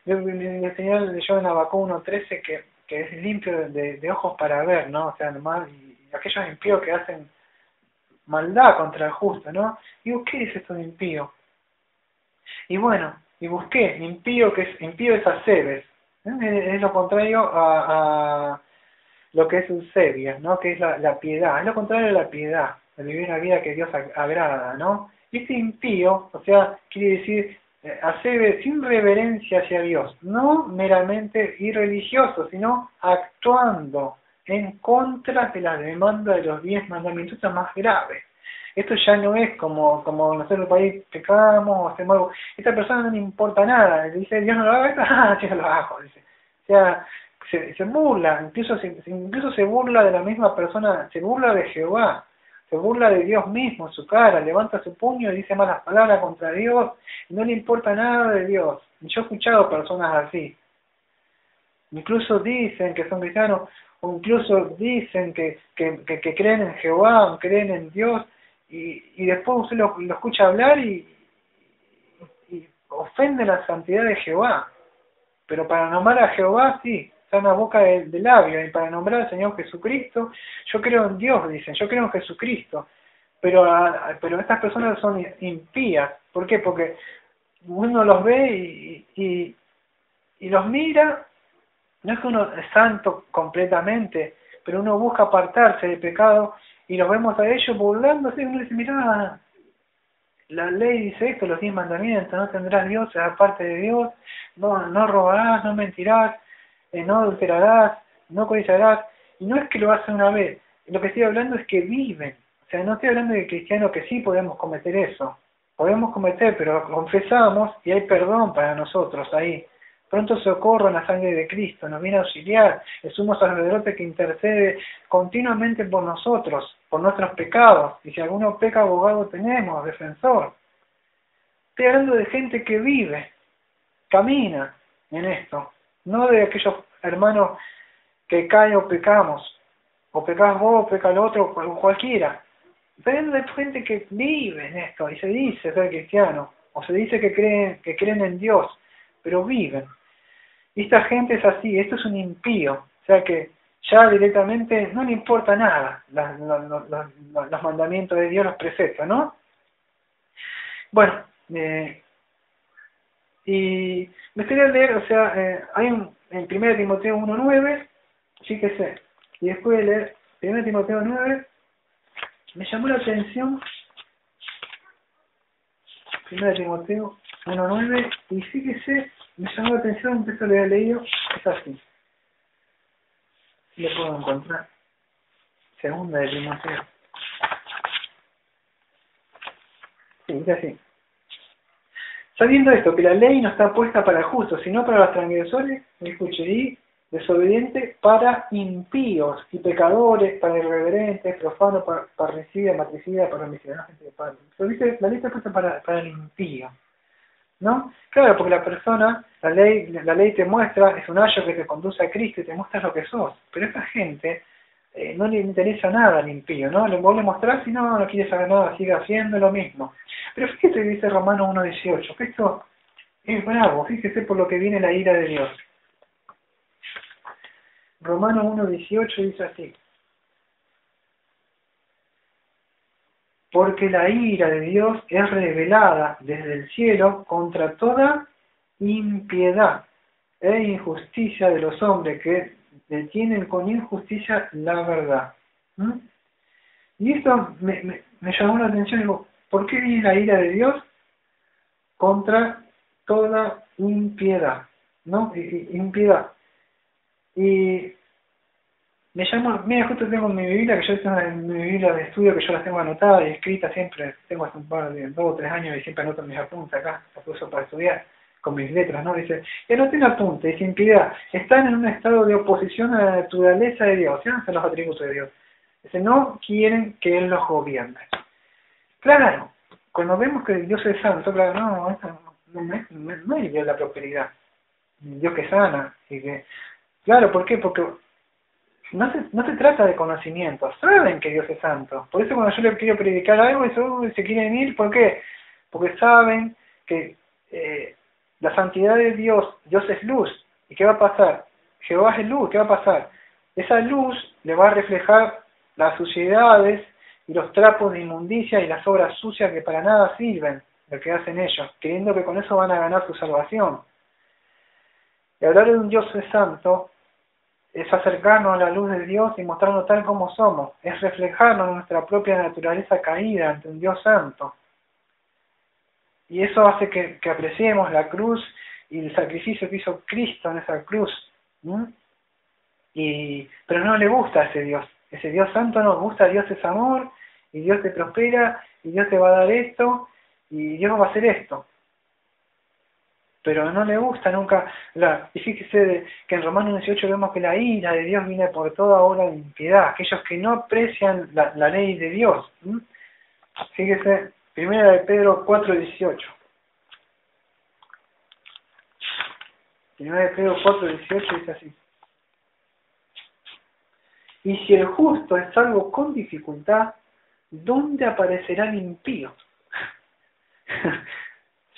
el Señor leyó en Habacuc 1:13 que es limpio de ojos para ver, ¿no? O sea, nomás, y aquellos impíos que hacen maldad contra el justo, ¿no? Digo, ¿qué es esto de impío? Y bueno, y busqué, impío es Acebes, es lo contrario a lo que es Eusebia, ¿no? Que es la piedad, es lo contrario de la piedad, de vivir una vida que Dios agrada, ¿no? Y este impío, o sea, quiere decir Acebes sin reverencia hacia Dios, no meramente irreligioso, sino actuando en contra de la demanda de los 10 mandamientos más graves. Esto ya no es como nosotros en el país pecamos o hacemos algo. Esta persona no le importa nada. Le dice, Dios no lo haga, yo lo hago. Dice. O sea, se burla, incluso se burla de la misma persona, se burla de Jehová, se burla de Dios mismo en su cara, levanta su puño y dice malas palabras contra Dios y no le importa nada de Dios. Yo he escuchado personas así. Incluso dicen que son cristianos, o incluso dicen que creen en Jehová, creen en Dios, y después usted lo escucha hablar y ofende la santidad de Jehová. Pero para nombrar a Jehová, sí, está en la boca de labio, y para nombrar al Señor Jesucristo, yo creo en Dios, dicen, yo creo en Jesucristo. Pero estas personas son impías. ¿Por qué? Porque uno los ve y los mira. No es que uno es santo completamente, pero uno busca apartarse del pecado y los vemos a ellos burlándose y uno dice, mirá, la ley dice esto, los 10 mandamientos, no tendrás dioses aparte de Dios, no robarás, no mentirás, no adulterarás, no codiciarás, y no es que lo hacen una vez, lo que estoy hablando es que viven, o sea, no estoy hablando de cristianos que sí podemos cometer eso, podemos cometer, pero confesamos y hay perdón para nosotros ahí. Pronto socorro en la sangre de Cristo, nos viene a auxiliar, el sumo sacerdote que intercede continuamente por nosotros, por nuestros pecados, y si alguno peca, abogado tenemos, defensor. Estoy hablando de gente que vive, camina en esto, no de aquellos hermanos que caen o pecamos, o pecás vos, peca el otro, o cualquiera. Estoy hablando de gente que vive en esto, y se dice ser cristiano, o se dice que creen en Dios, pero viven. Y esta gente es así, esto es un impío, o sea que ya directamente no le importa nada los mandamientos de Dios, los preceptos, ¿no? Bueno, y me gustaría leer, o sea, hay en 1 Timoteo 1:9, fíjese, y después de leer 1 Timoteo 9, me llamó la atención 1 Timoteo 1:9, y fíjese, me llamó la atención, un texto que había leído, es así. Lo puedo encontrar. 2 de Timoteo. Sí, es así. Sabiendo esto, que la ley no está puesta para justos, sino para los transgresores, escuche, y desobedientes, para impíos y pecadores, para irreverentes, profanos, para parricidas, matricidas, para homicidas. La ley está puesta para el impío, ¿no? Claro, porque la persona, la ley te muestra, es un ayo que te conduce a Cristo y te muestra lo que sos. Pero a esta gente no le interesa nada al impío, ¿no? Vos le mostrás y no quiere saber nada, sigue haciendo lo mismo. Pero fíjate que dice Romanos 1:18, que esto es bravo, fíjese por lo que viene la ira de Dios. Romanos 1:18 dice así. porque la ira de Dios es revelada desde el cielo contra toda impiedad e injusticia de los hombres que detienen con injusticia la verdad. ¿Mm? Y esto me llamó la atención, digo, ¿por qué viene la ira de Dios contra toda impiedad? ¿No? Impiedad. Y me llama, mira, justo tengo mi Biblia, que yo tengo mi Biblia de estudio, que yo las tengo anotadas y escritas siempre, tengo hace un par de 2 o 3 años y siempre anoto mis apuntes acá, las uso para estudiar, con mis letras, ¿no? Dice, que no tenga apuntes, dice impiedad, están en un estado de oposición a la naturaleza de Dios, ¿sí? A los atributos de Dios. Dice, no quieren que Él los gobierne. Claro, cuando vemos que Dios es santo, claro, no, esto no es Dios la prosperidad, Dios que sana, y que, claro, ¿por qué? Porque no se trata de conocimiento, saben que Dios es santo. Por eso cuando yo les quiero predicar algo, eso se quieren ir, ¿por qué? Porque saben que la santidad de Dios es luz. ¿Y qué va a pasar? Jehová es luz, ¿qué va a pasar? Esa luz le va a reflejar las suciedades y los trapos de inmundicia y las obras sucias que para nada sirven, lo que hacen ellos, creyendo que con eso van a ganar su salvación. Y hablar de un Dios santo es acercarnos a la luz de Dios y mostrarnos tal como somos, es reflejarnos en nuestra propia naturaleza caída ante un Dios santo. Y eso hace que apreciemos la cruz y el sacrificio que hizo Cristo en esa cruz. Pero no le gusta a ese Dios santo no gusta, Dios es amor, y Dios te prospera, y Dios te va a dar esto, y Dios va a hacer esto. Pero no le gusta nunca, y fíjese que en Romanos 18 vemos que la ira de Dios viene por toda obra de impiedad, aquellos que no aprecian la ley de Dios. Fíjese, 1 de Pedro 4:18. 1 de Pedro 4:18 dice así. Y si el justo es salvo con dificultad, ¿dónde aparecerá el impío?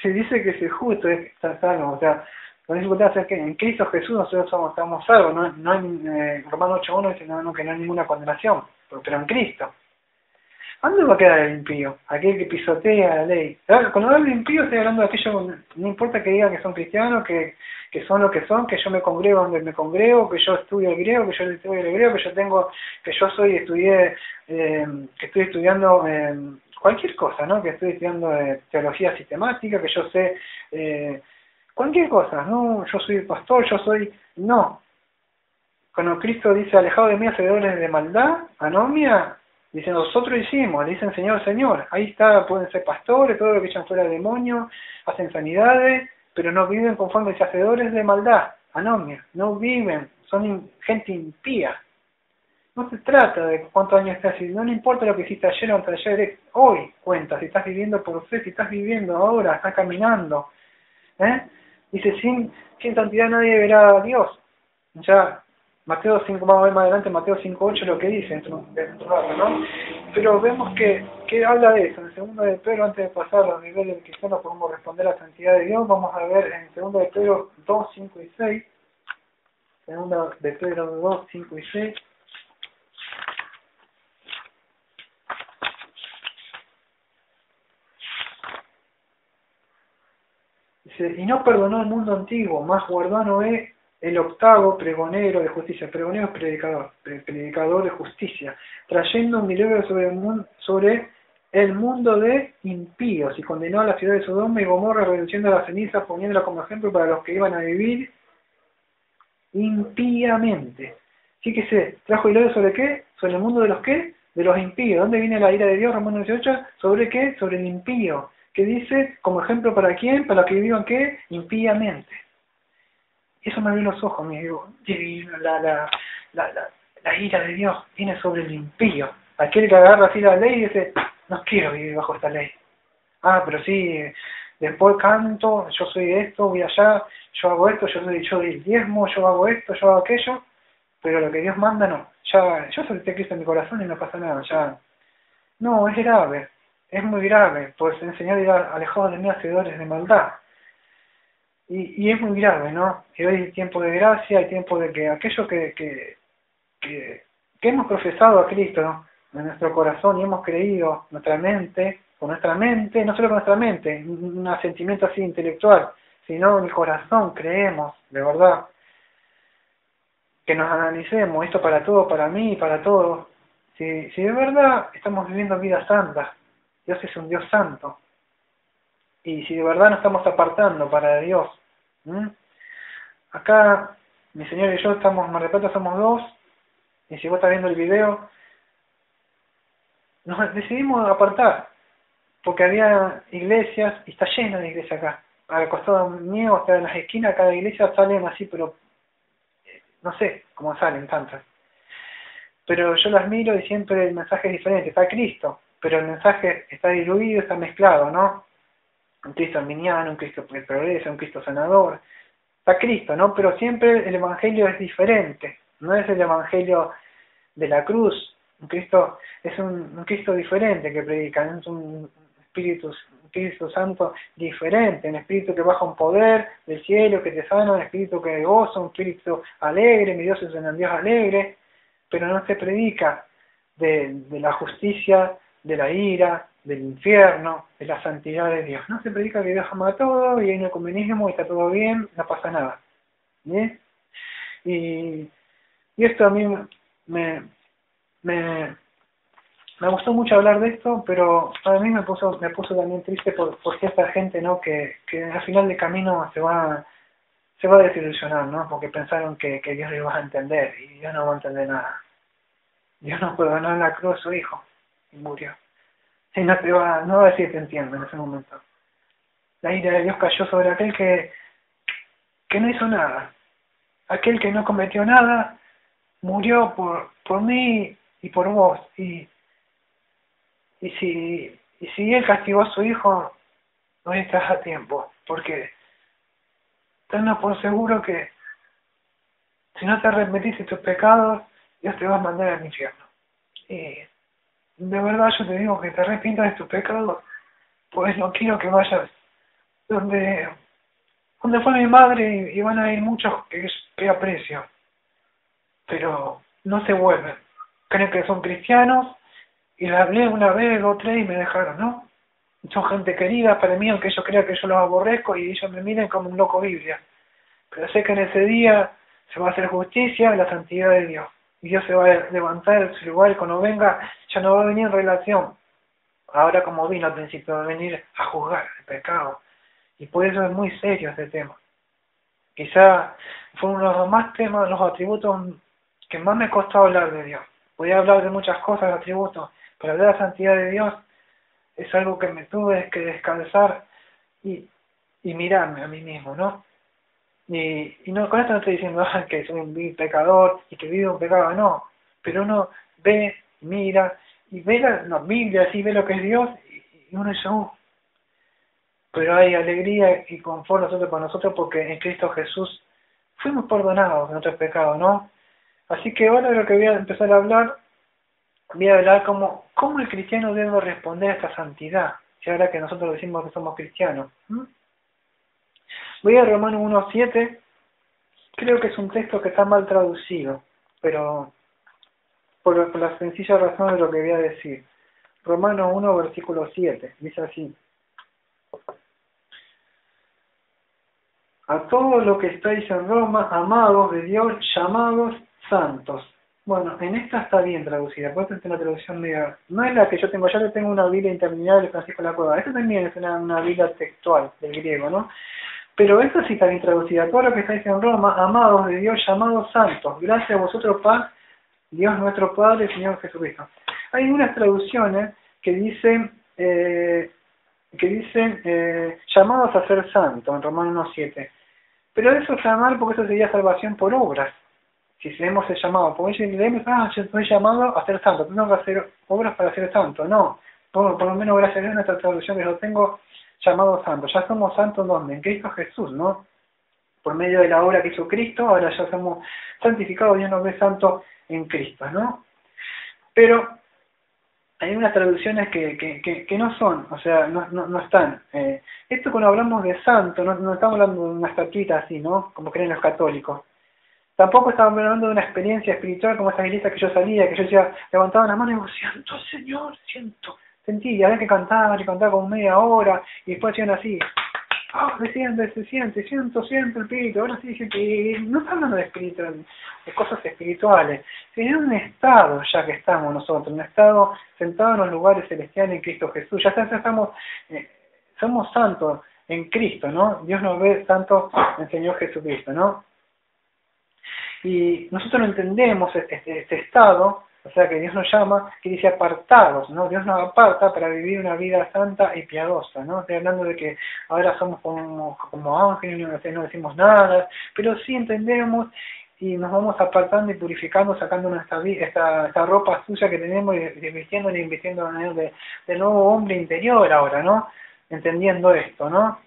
Se dice que si el justo está salvo, o sea, con dificultad es que en Cristo Jesús nosotros estamos salvos, no en Romanos 8:1 dice que no hay ninguna condenación, pero en Cristo. ¿A dónde va a quedar el impío? Aquel que pisotea la ley. Cuando hablo de impío estoy hablando de aquellos, no importa que digan que son cristianos, que son lo que son, que yo me congrego donde me congrego, que yo estudio el griego, que yo estudio el griego, que estoy estudiando cualquier cosa, ¿no? Que estoy estudiando teología sistemática, que yo sé cualquier cosa, ¿no? Yo soy pastor, no. Cuando Cristo dice, alejado de mí, hacedores de maldad, anomia, dice, nosotros hicimos, le dicen Señor, Señor. Ahí está, pueden ser pastores, todo lo que echan fuera demonios, hacen sanidades, pero no viven conforme a hacedores de maldad, anomia. No viven, son gente impía. No se trata de cuántos años estás viviendo, no le importa lo que hiciste ayer o anteayer, hoy cuenta, si estás viviendo por fe, si estás viviendo ahora, estás caminando. Dice, sin santidad nadie verá a Dios. Ya, Mateo 5, vamos a ver más adelante, Mateo 5:8 lo que dice dentro rato, ¿no? Pero vemos que habla de eso. En 2 de Pedro, antes de pasar a los niveles que no podemos responder a la santidad de Dios, vamos a ver en 2 de Pedro 2, 5 y 6. 2 de Pedro 2, 5 y 6. Dice, y no perdonó el mundo antiguo, más guardó a Noé el octavo pregonero de justicia. Pregonero es predicador de justicia, trayendo un diluvio sobre el mundo de impíos, y condenó a la ciudad de Sodoma y Gomorra, reduciendo a la ceniza, poniéndola como ejemplo para los que iban a vivir impíamente. Fíjese, trajo diluvio ¿sobre qué? Sobre el mundo de los qué? De los impíos. ¿Dónde viene la ira de Dios? Romanos 18, ¿sobre qué? Sobre el impío. ¿Qué dice? Como ejemplo para quién? Para los que vivan qué? Impíamente. Eso me abrió los ojos, me digo, la ira de Dios viene sobre el impío. Aquel que agarra así la ley y dice, no quiero vivir bajo esta ley. Pero sí, después canto, yo soy esto, voy allá, yo hago esto, yo doy el diezmo, yo hago esto, yo hago aquello, pero lo que Dios manda no. Ya, yo solicité a Cristo en mi corazón y no pasa nada, ya. No, es grave, es muy grave, pues el Señor dirá, alejados de mí, hacedores de maldad. Y es muy grave, ¿no? Y hoy hay tiempo de gracia, hay tiempo de que aquello que hemos profesado a Cristo, ¿no? en nuestro corazón y hemos creído nuestra mente, con nuestra mente, no solo con nuestra mente, un sentimiento así intelectual, sino en el corazón creemos, de verdad, que nos analicemos esto para todo, para mí, para todos. Si de verdad estamos viviendo vida santa, Dios es un Dios santo, y si de verdad nos estamos apartando para Dios, acá mi señor y yo estamos, Mar del Plata somos dos, y si vos estás viendo el video, nos decidimos apartar, porque había iglesias, y está lleno de iglesias acá, al costado mío, hasta en las esquinas, cada iglesia salen así, pero no sé cómo salen tantas. Pero yo las miro y siempre el mensaje es diferente, está Cristo, pero el mensaje está diluido, está mezclado, ¿no? Un Cristo arminiano, un Cristo que progresa, un Cristo sanador, está Cristo, ¿no? Pero siempre el evangelio es diferente, no es el evangelio de la cruz, un Cristo es un Cristo diferente que predican, es un Espíritu Santo diferente, un Espíritu que baja un poder del cielo, que te sana, un Espíritu que goza, un Espíritu alegre, mi Dios es un Dios alegre, pero no se predica de la justicia, de la ira, del infierno, de la santidad de Dios. No se predica que Dios ama a todo y hay un ecumenismo y está todo bien, no pasa nada. ¿Bien? Y esto a mí me gustó mucho hablar de esto, pero a mí me puso también triste por cierta gente, ¿no? Que al final del camino se va a desilusionar, ¿no? Porque pensaron que Dios lo iba a entender y Dios no va a entender nada. Dios no perdonó en la cruz a su hijo y murió. Y no va a decir te entiendo en ese momento. La ira de Dios cayó sobre aquel que no hizo nada. Aquel que no cometió nada murió por mí y por vos. Y si él castigó a su hijo, no estás a tiempo. Porque tenlo por seguro que si no te arrepentís de tus pecados, Dios te va a mandar al infierno. Y de verdad yo te digo que te arrepientas de tus pecados, pues no quiero que vayas donde fue mi madre y van a ir muchos que aprecio, pero no se vuelven. Creen que son cristianos y la hablé una vez, dos, tres y me dejaron, ¿no? Son gente querida para mí, aunque ellos crean que yo los aborrezco y ellos me miren como un loco Biblia. Pero sé que en ese día se va a hacer justicia en la santidad de Dios. Y Dios se va a levantar de su lugar y cuando venga ya no va a venir en relación. Ahora como vino al principio, va a venir a juzgar el pecado. Y por eso es muy serio este tema. Quizá fue uno de los más temas, los atributos que más me costó hablar de Dios. Podía hablar de muchas cosas, de atributos, pero hablar de la santidad de Dios es algo que me tuve que descansar y mirarme a mí mismo, ¿no? Y no, con esto no estoy diciendo que soy un pecador y que vivo un pecado, no. Pero uno ve, mira, y ve la Biblia, así ve lo que es Dios, y uno dice, pero hay alegría y confort nosotros para nosotros porque en Cristo Jesús fuimos perdonados de nuestros pecados, ¿no? Así que ahora de lo que voy a empezar a hablar, voy a hablar cómo el cristiano debe responder a esta santidad, si ahora que nosotros decimos que somos cristianos. Voy a Romanos 1:7, creo que es un texto que está mal traducido, pero por la sencilla razón de lo que voy a decir. Romanos 1, versículo 7, dice así: a todos los que estáis en Roma, amados de Dios, llamados santos. Bueno, en esta está bien traducida, porque esta es una traducción media, no es la que yo tengo tengo una Biblia interminable de Francisco de la Cueva, esta también es una Biblia textual del griego, ¿no? Pero esta sí está bien traducida, todos los que estáis en Roma, amados de Dios, llamados santos, gracias a vosotros, paz, Dios nuestro Padre, Señor Jesucristo. Hay unas traducciones que dicen llamados a ser santos, en Romanos 1:7. Pero eso está mal porque eso sería salvación por obras. Si leemos el llamado, porque ellos leemos, yo estoy llamado a ser santo, tengo que hacer obras para ser santo. No, por lo menos gracias a Dios en esta traducción que yo tengo, llamado santo. Ya somos santos ¿dónde? En Cristo Jesús, ¿no? Por medio de la obra que hizo Cristo, ahora ya somos santificados, Dios nos ve santos en Cristo, ¿no? Pero hay unas traducciones que no son, o sea, no están. Esto cuando hablamos de santo, no estamos hablando de una estatuita así, ¿no? Como creen los católicos. Tampoco estamos hablando de una experiencia espiritual como esa iglesia que yo salía, que yo decía, levantaba la mano y digo, siento, Señor, siento. Sentí, y había que cantar, y cantaba como media hora, y después hacían así, se siente, siento el espíritu, ahora sí, y no está hablando de espíritu, de cosas espirituales, sino de un estado ya que estamos nosotros, un estado sentado en los lugares celestiales en Cristo Jesús, ya estamos, somos santos en Cristo, ¿no? Dios nos ve santos en el Señor Jesucristo, ¿no? Y nosotros no entendemos este estado, o sea que Dios nos llama, que dice apartados, ¿no? Dios nos aparta para vivir una vida santa y piadosa, ¿no? Estoy hablando de que ahora somos como ángeles, no decimos nada, pero sí entendemos y nos vamos apartando y purificando, sacando esta ropa sucia que tenemos y vistiendo y invirtiendo de nuevo hombre interior ahora, ¿no? Entendiendo esto, ¿no?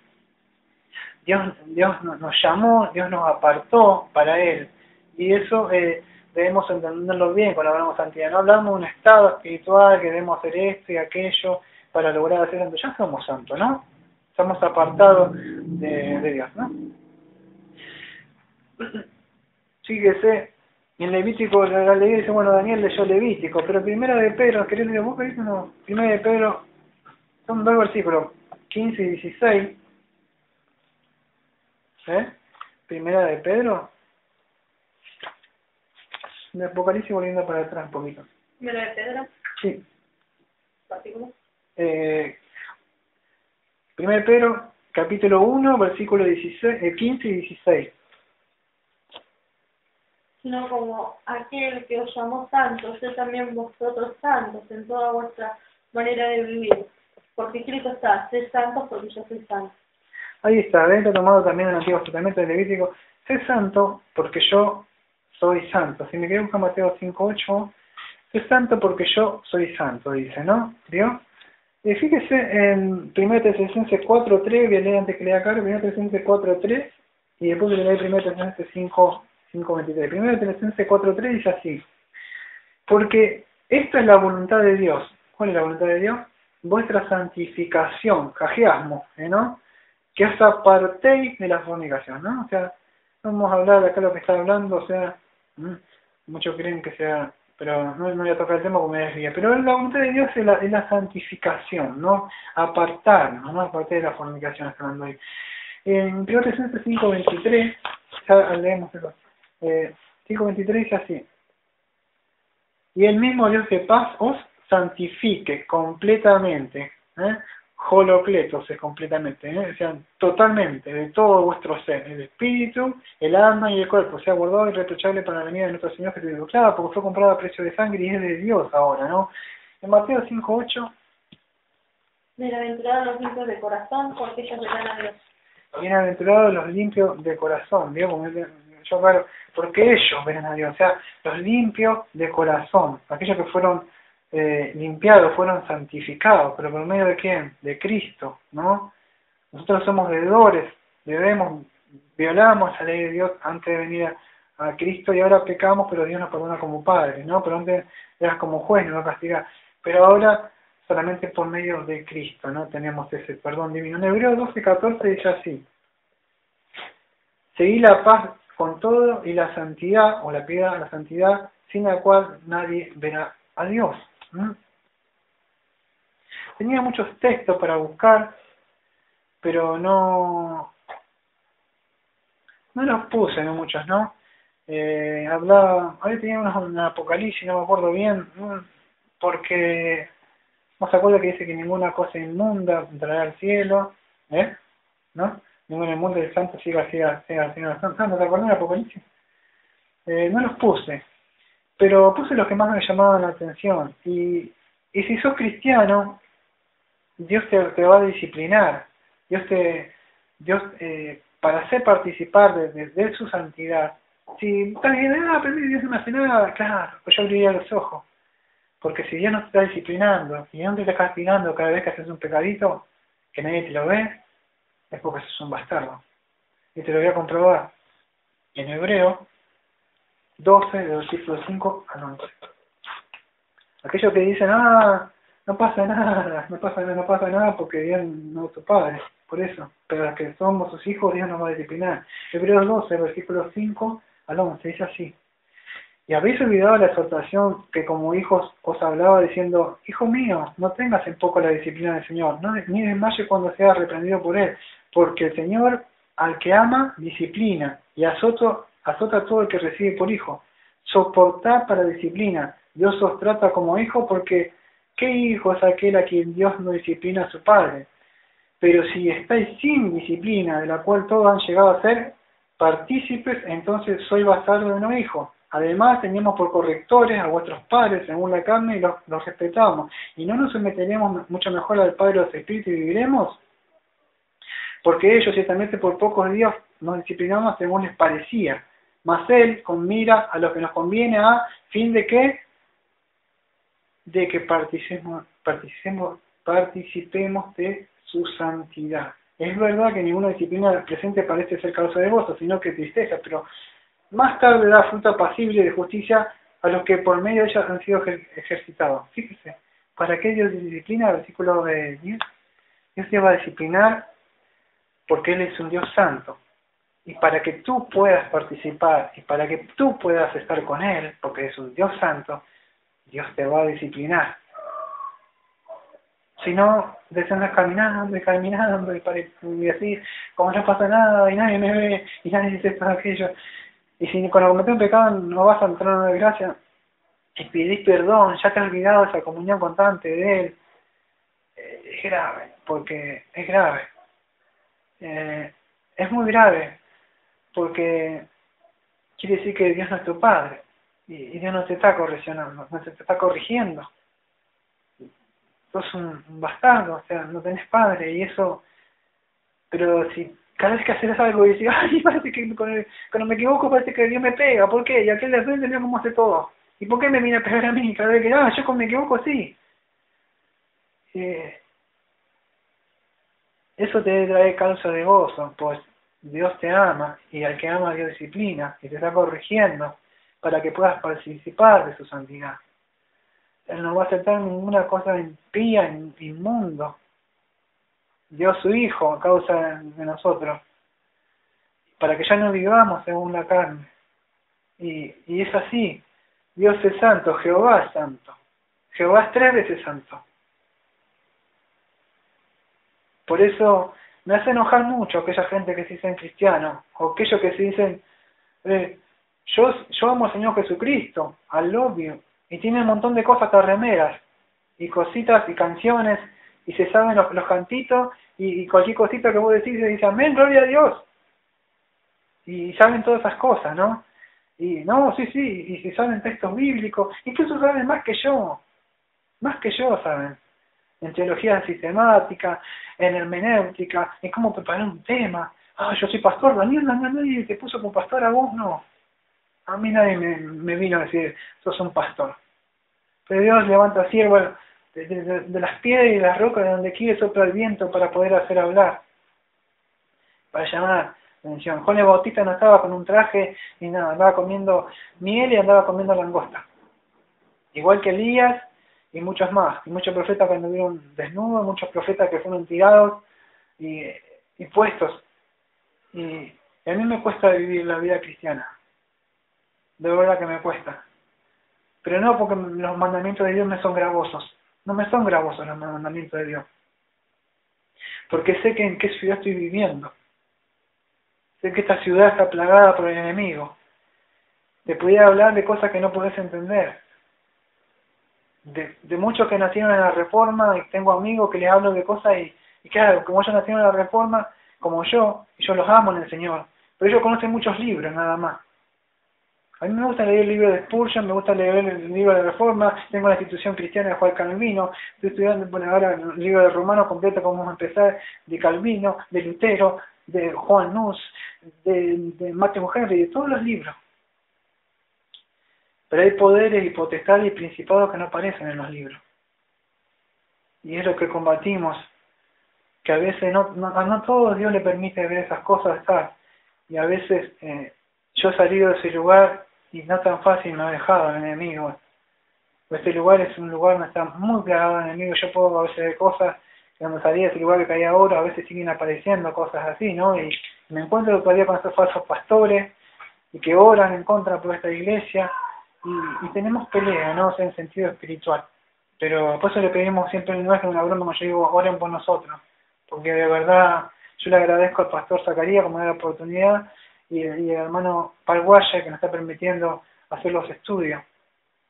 Dios nos llamó, Dios nos apartó para Él, y eso debemos entenderlo bien cuando hablamos de santidad. No hablamos de un estado espiritual que debemos hacer esto y aquello para lograr ser santos. Ya somos santos, ¿no? Estamos apartados de Dios, ¿no? Fíjese, en Levítico, la ley dice, bueno, Daniel leyó Levítico, pero Primera de Pedro, ¿querés leer vos? No, Primera de Pedro, son 2 versículos, 15 y 16. Primera de Pedro, de Apocalipsis volviendo para atrás un poquito. ¿Primera de Pedro? Sí. ¿Partículo? Primera de Pedro, capítulo 1, versículo 16, 15 y 16. Sino como aquel que os llamó santos, yo también vosotros santos en toda vuestra manera de vivir. Porque Cristo está, sed santos porque yo soy santo. Ahí está, está tomado también en el Antiguo Testamento de Levítico. Sé santo porque yo soy santo. Si me quedo con Mateo 5:8, sé santo porque yo soy santo, dice, ¿no? ¿Vio? Fíjese en 1 Tesalonicenses 4:3, voy a leer antes que lea acá, 1 Tesalonicenses 4:3, y después voy a leer 1 Tesalonicenses 5:23. 1 Tesalonicenses 4:3 dice así: porque esta es la voluntad de Dios. ¿Cuál es la voluntad de Dios? Vuestra santificación, cajeasmo, ¿no? Que os apartéis de la fornicación, ¿no? O sea, vamos a hablar de acá lo que está hablando, o sea, muchos creen que sea, pero no voy a tocar el tema porque me desvía, pero la voluntad de Dios es la santificación, ¿no? Apartarnos, ¿no? Apartar de la fornicación, está hablando ahí. En 1 Tesalonicenses 5:23, ya leemos eso, 5:23 dice así: y el mismo Dios de paz os santifique completamente, holocletos es completamente, o sea, totalmente, de todo vuestro ser, el espíritu, el alma y el cuerpo, sea guardado irreprochable para la venida de nuestro Señor Jesucristo. Claro, porque fue comprado a precio de sangre y es de Dios ahora, ¿no? En Mateo 5:8, bienaventurados los limpios de corazón, porque ellos verán a Dios. bienaventurados los limpios de corazón, ¿vio? Yo, claro, porque ellos verán a Dios, o sea, los limpios de corazón, aquellos que fueron limpiados, fueron santificados, pero por medio de quién? De Cristo, ¿no? Nosotros somos deudores, violamos la ley de Dios antes de venir a Cristo, y ahora pecamos, pero Dios nos perdona como Padre, ¿no? Pero antes eras como juez, no castiga, pero ahora solamente por medio de Cristo, ¿no? Tenemos ese perdón divino. En Hebreos 12:14 dice así: seguí la paz con todo y la santidad, o la piedad, la santidad, sin la cual nadie verá a Dios. Tenía muchos textos para buscar, pero no los puse, no muchos, ¿no? Hablaba, ahora tenía unos en Apocalipsis, no me acuerdo bien, porque no se acuerda que dice que ninguna cosa inmunda entrará al cielo, ¿no? Ningún inmundo del santo siga Señor Santo. ¿No te acuerdas de Apocalipsis? No los puse, pero puse los que más me llamaban la atención. Y si sos cristiano, Dios te va a disciplinar. Dios para hacer participar de su santidad. Si estás diciendo, pero Dios no me hace nada, claro, pues yo abriría los ojos. Porque si Dios no te está disciplinando y no te está castigando cada vez que haces un pecadito, que nadie te lo ve, es porque sos un bastardo. Y te lo voy a comprobar en Hebreo 12, de versículo 5 al 11. Aquellos que dicen, no pasa nada porque Dios no es tu padre, por eso. Pero los que somos sus hijos, Dios nos va a disciplinar. Hebreos 12, versículo 5 al 11, dice así: y habéis olvidado la exhortación que como hijos os hablaba diciendo: hijo mío, no tengas en poco la disciplina del Señor, ni desmayes cuando seas reprendido por Él, porque el Señor al que ama disciplina, y azota a todo el que recibe por hijo. Soportad para disciplina, Dios os trata como hijo, porque ¿qué hijo es aquel a quien Dios no disciplina a su padre? Pero si estáis sin disciplina, de la cual todos han llegado a ser partícipes, entonces sois bastardo de no hijo. Además, teníamos por correctores a vuestros padres según la carne y los respetamos. ¿Y no nos someteremos mucho mejor al Padre de los Espíritus y viviremos? Porque ellos ciertamente por pocos días nos disciplinamos según les parecía, mas Él con mira a lo que nos conviene, a fin de que participemos de su santidad. Es verdad que ninguna disciplina presente parece ser causa de gozo, sino que tristeza, pero más tarde da fruto apacible de justicia a los que por medio de ella han sido ejercitados. Fíjese, ¿para qué Dios disciplina? Versículo 10. Dios te va a disciplinar porque Él es un Dios santo. Y para que tú puedas participar y para que tú puedas estar con Él, porque es un Dios santo, Dios te va a disciplinar. Si no, andas caminando y así, como no pasa nada y nadie me ve y nadie dice esto aquello. Y si cuando cometés un pecado no vas a entrar en la gracia y pedís perdón, ya te has olvidado esa comunión constante de Él, es grave, porque es grave. Es muy grave, porque quiere decir que Dios no es tu Padre y Dios no te está correccionando, no te está corrigiendo. Sos un bastardo, o sea, no tenés padre y eso, pero si cada vez que haces algo y dices, ay, parece que cuando me equivoco parece que Dios me pega, ¿por qué? Y aquel de frente mira cómo hace todo. ¿Y por qué me viene a pegar a mí cada vez que, yo cuando me equivoco sí? Eso te debe traer causa de gozo, pues Dios te ama y al que ama Dios disciplina y te está corrigiendo para que puedas participar de su santidad. Él no va a aceptar ninguna cosa impía, inmundo. Dio a su Hijo a causa de nosotros, para que ya no vivamos según la carne. Y es así. Dios es santo, Jehová es santo. Jehová es 3 veces santo. Por eso me hace enojar mucho aquella gente que se dicen cristianos, o aquellos que se dicen, yo amo al Señor Jesucristo, al obvio, y tienen un montón de cosas, hasta remeras, y cositas, y canciones, y se saben los cantitos, y cualquier cosita que vos decís, se dice, amén, gloria a Dios. Y saben todas esas cosas, ¿no? Y no, sí, y si saben textos bíblicos, incluso saben más que yo saben. En teología sistemática, en hermenéutica, en cómo preparar un tema. Yo soy pastor, Daniel, nadie te puso como pastor, a vos no. A mí nadie me vino a decir, sos un pastor. Pero Dios levanta siervos de las piedras y de las rocas, de donde quiere sopla el viento para poder hacer hablar, para llamar la atención. Juan el Bautista no estaba con un traje ni nada, andaba comiendo miel y andaba comiendo langosta. Igual que Elías y muchos más, y muchos profetas que anduvieron desnudos, muchos profetas que fueron tirados y puestos. Y a mí me cuesta vivir la vida cristiana, de verdad que me cuesta. Pero no porque los mandamientos de Dios me son gravosos, no me son gravosos los mandamientos de Dios. Porque sé que en qué ciudad estoy viviendo. Sé que esta ciudad está plagada por el enemigo. Te podía hablar de cosas que no podés entender. De muchos que nacieron en la Reforma, y tengo amigos que les hablo de cosas y claro, como ellos nacieron en la Reforma, como yo, y yo los amo en el Señor, pero ellos conocen muchos libros nada más. A mí me gusta leer el libro de Spurgeon, me gusta leer el libro de Reforma, tengo la institución cristiana de Juan Calvino, estoy estudiando ahora el libro de Romano completo, como vamos a empezar, de Calvino, de Lutero, de Juan Nus, de Matthew Henry, de todos los libros. Pero hay poderes y potestades y principados que no aparecen en los libros. Y es lo que combatimos, que a veces no todo Dios le permite ver esas cosas estar. Y a veces yo he salido de ese lugar y no tan fácil me ha dejado el enemigo. Este lugar es un lugar donde está muy plagado el enemigo. Yo puedo a veces ver cosas, cuando salí de ese lugar que caía ahora, a veces siguen apareciendo cosas así, ¿no? Y me encuentro todavía con esos falsos pastores, y que oran en contra por esta iglesia, y tenemos pelea, ¿no? O sea, en sentido espiritual. Pero por eso le pedimos siempre en nuestro una broma, como yo digo, oren por nosotros, porque de verdad yo le agradezco al pastor Zacarías como me da la oportunidad, y al hermano Paraguaya que nos está permitiendo hacer los estudios,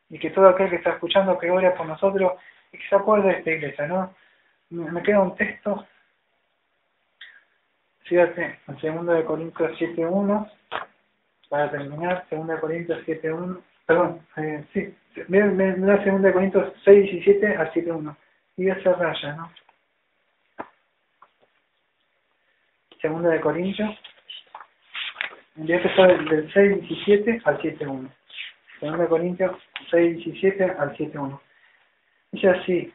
y que todo aquel que está escuchando que ore por nosotros y que se acuerde de esta iglesia, ¿no? Me queda un texto, fíjate, en 2 Corintios 7:1, para terminar, 2 Corintios 7:1, perdón, sí, me da 2 Corintios 6:17 al 7:1, y esa raya, ¿no? 2 Corintios, voy a empezar del 6:17 al 7:1. 2 Corintios 6:17 al 7:1. Dice así,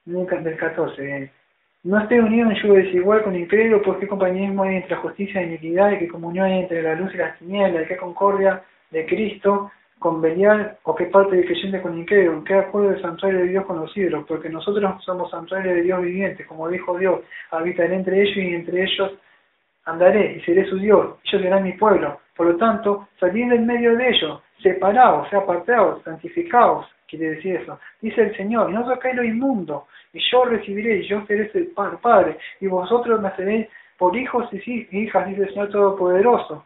del 14, no esté unido en yugo desigual con incrédulo, pues qué compañerismo hay entre justicia e iniquidad, y qué comunión hay entre la luz y las tinieblas, y qué concordia de Cristo con Belial, o qué parte del creyente con incrédulo, qué acuerdo del santuario de Dios con los ídolos, porque nosotros somos santuario de Dios viviente, como dijo Dios, habitaré entre ellos y entre ellos andaré y seré su Dios, ellos serán mi pueblo. Por lo tanto, salid del medio de ellos, separaos, o sea, apartaos, santificaos, quiere decir eso. Dice el Señor, y no tocáis lo inmundo, y yo recibiré, y yo seré el Padre, y vosotros me seréis por hijos y hijas, dice el Señor Todopoderoso.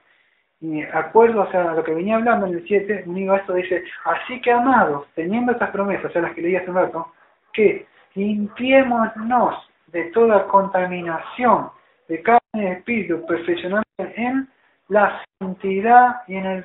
Y acuerdo, o sea, a lo que venía hablando en el 7, unido a esto, dice, así que amados, teniendo estas promesas, o sea, las que leí hace un rato, que limpiémonos de toda contaminación de carne y espíritu, perfeccionando en la santidad y en el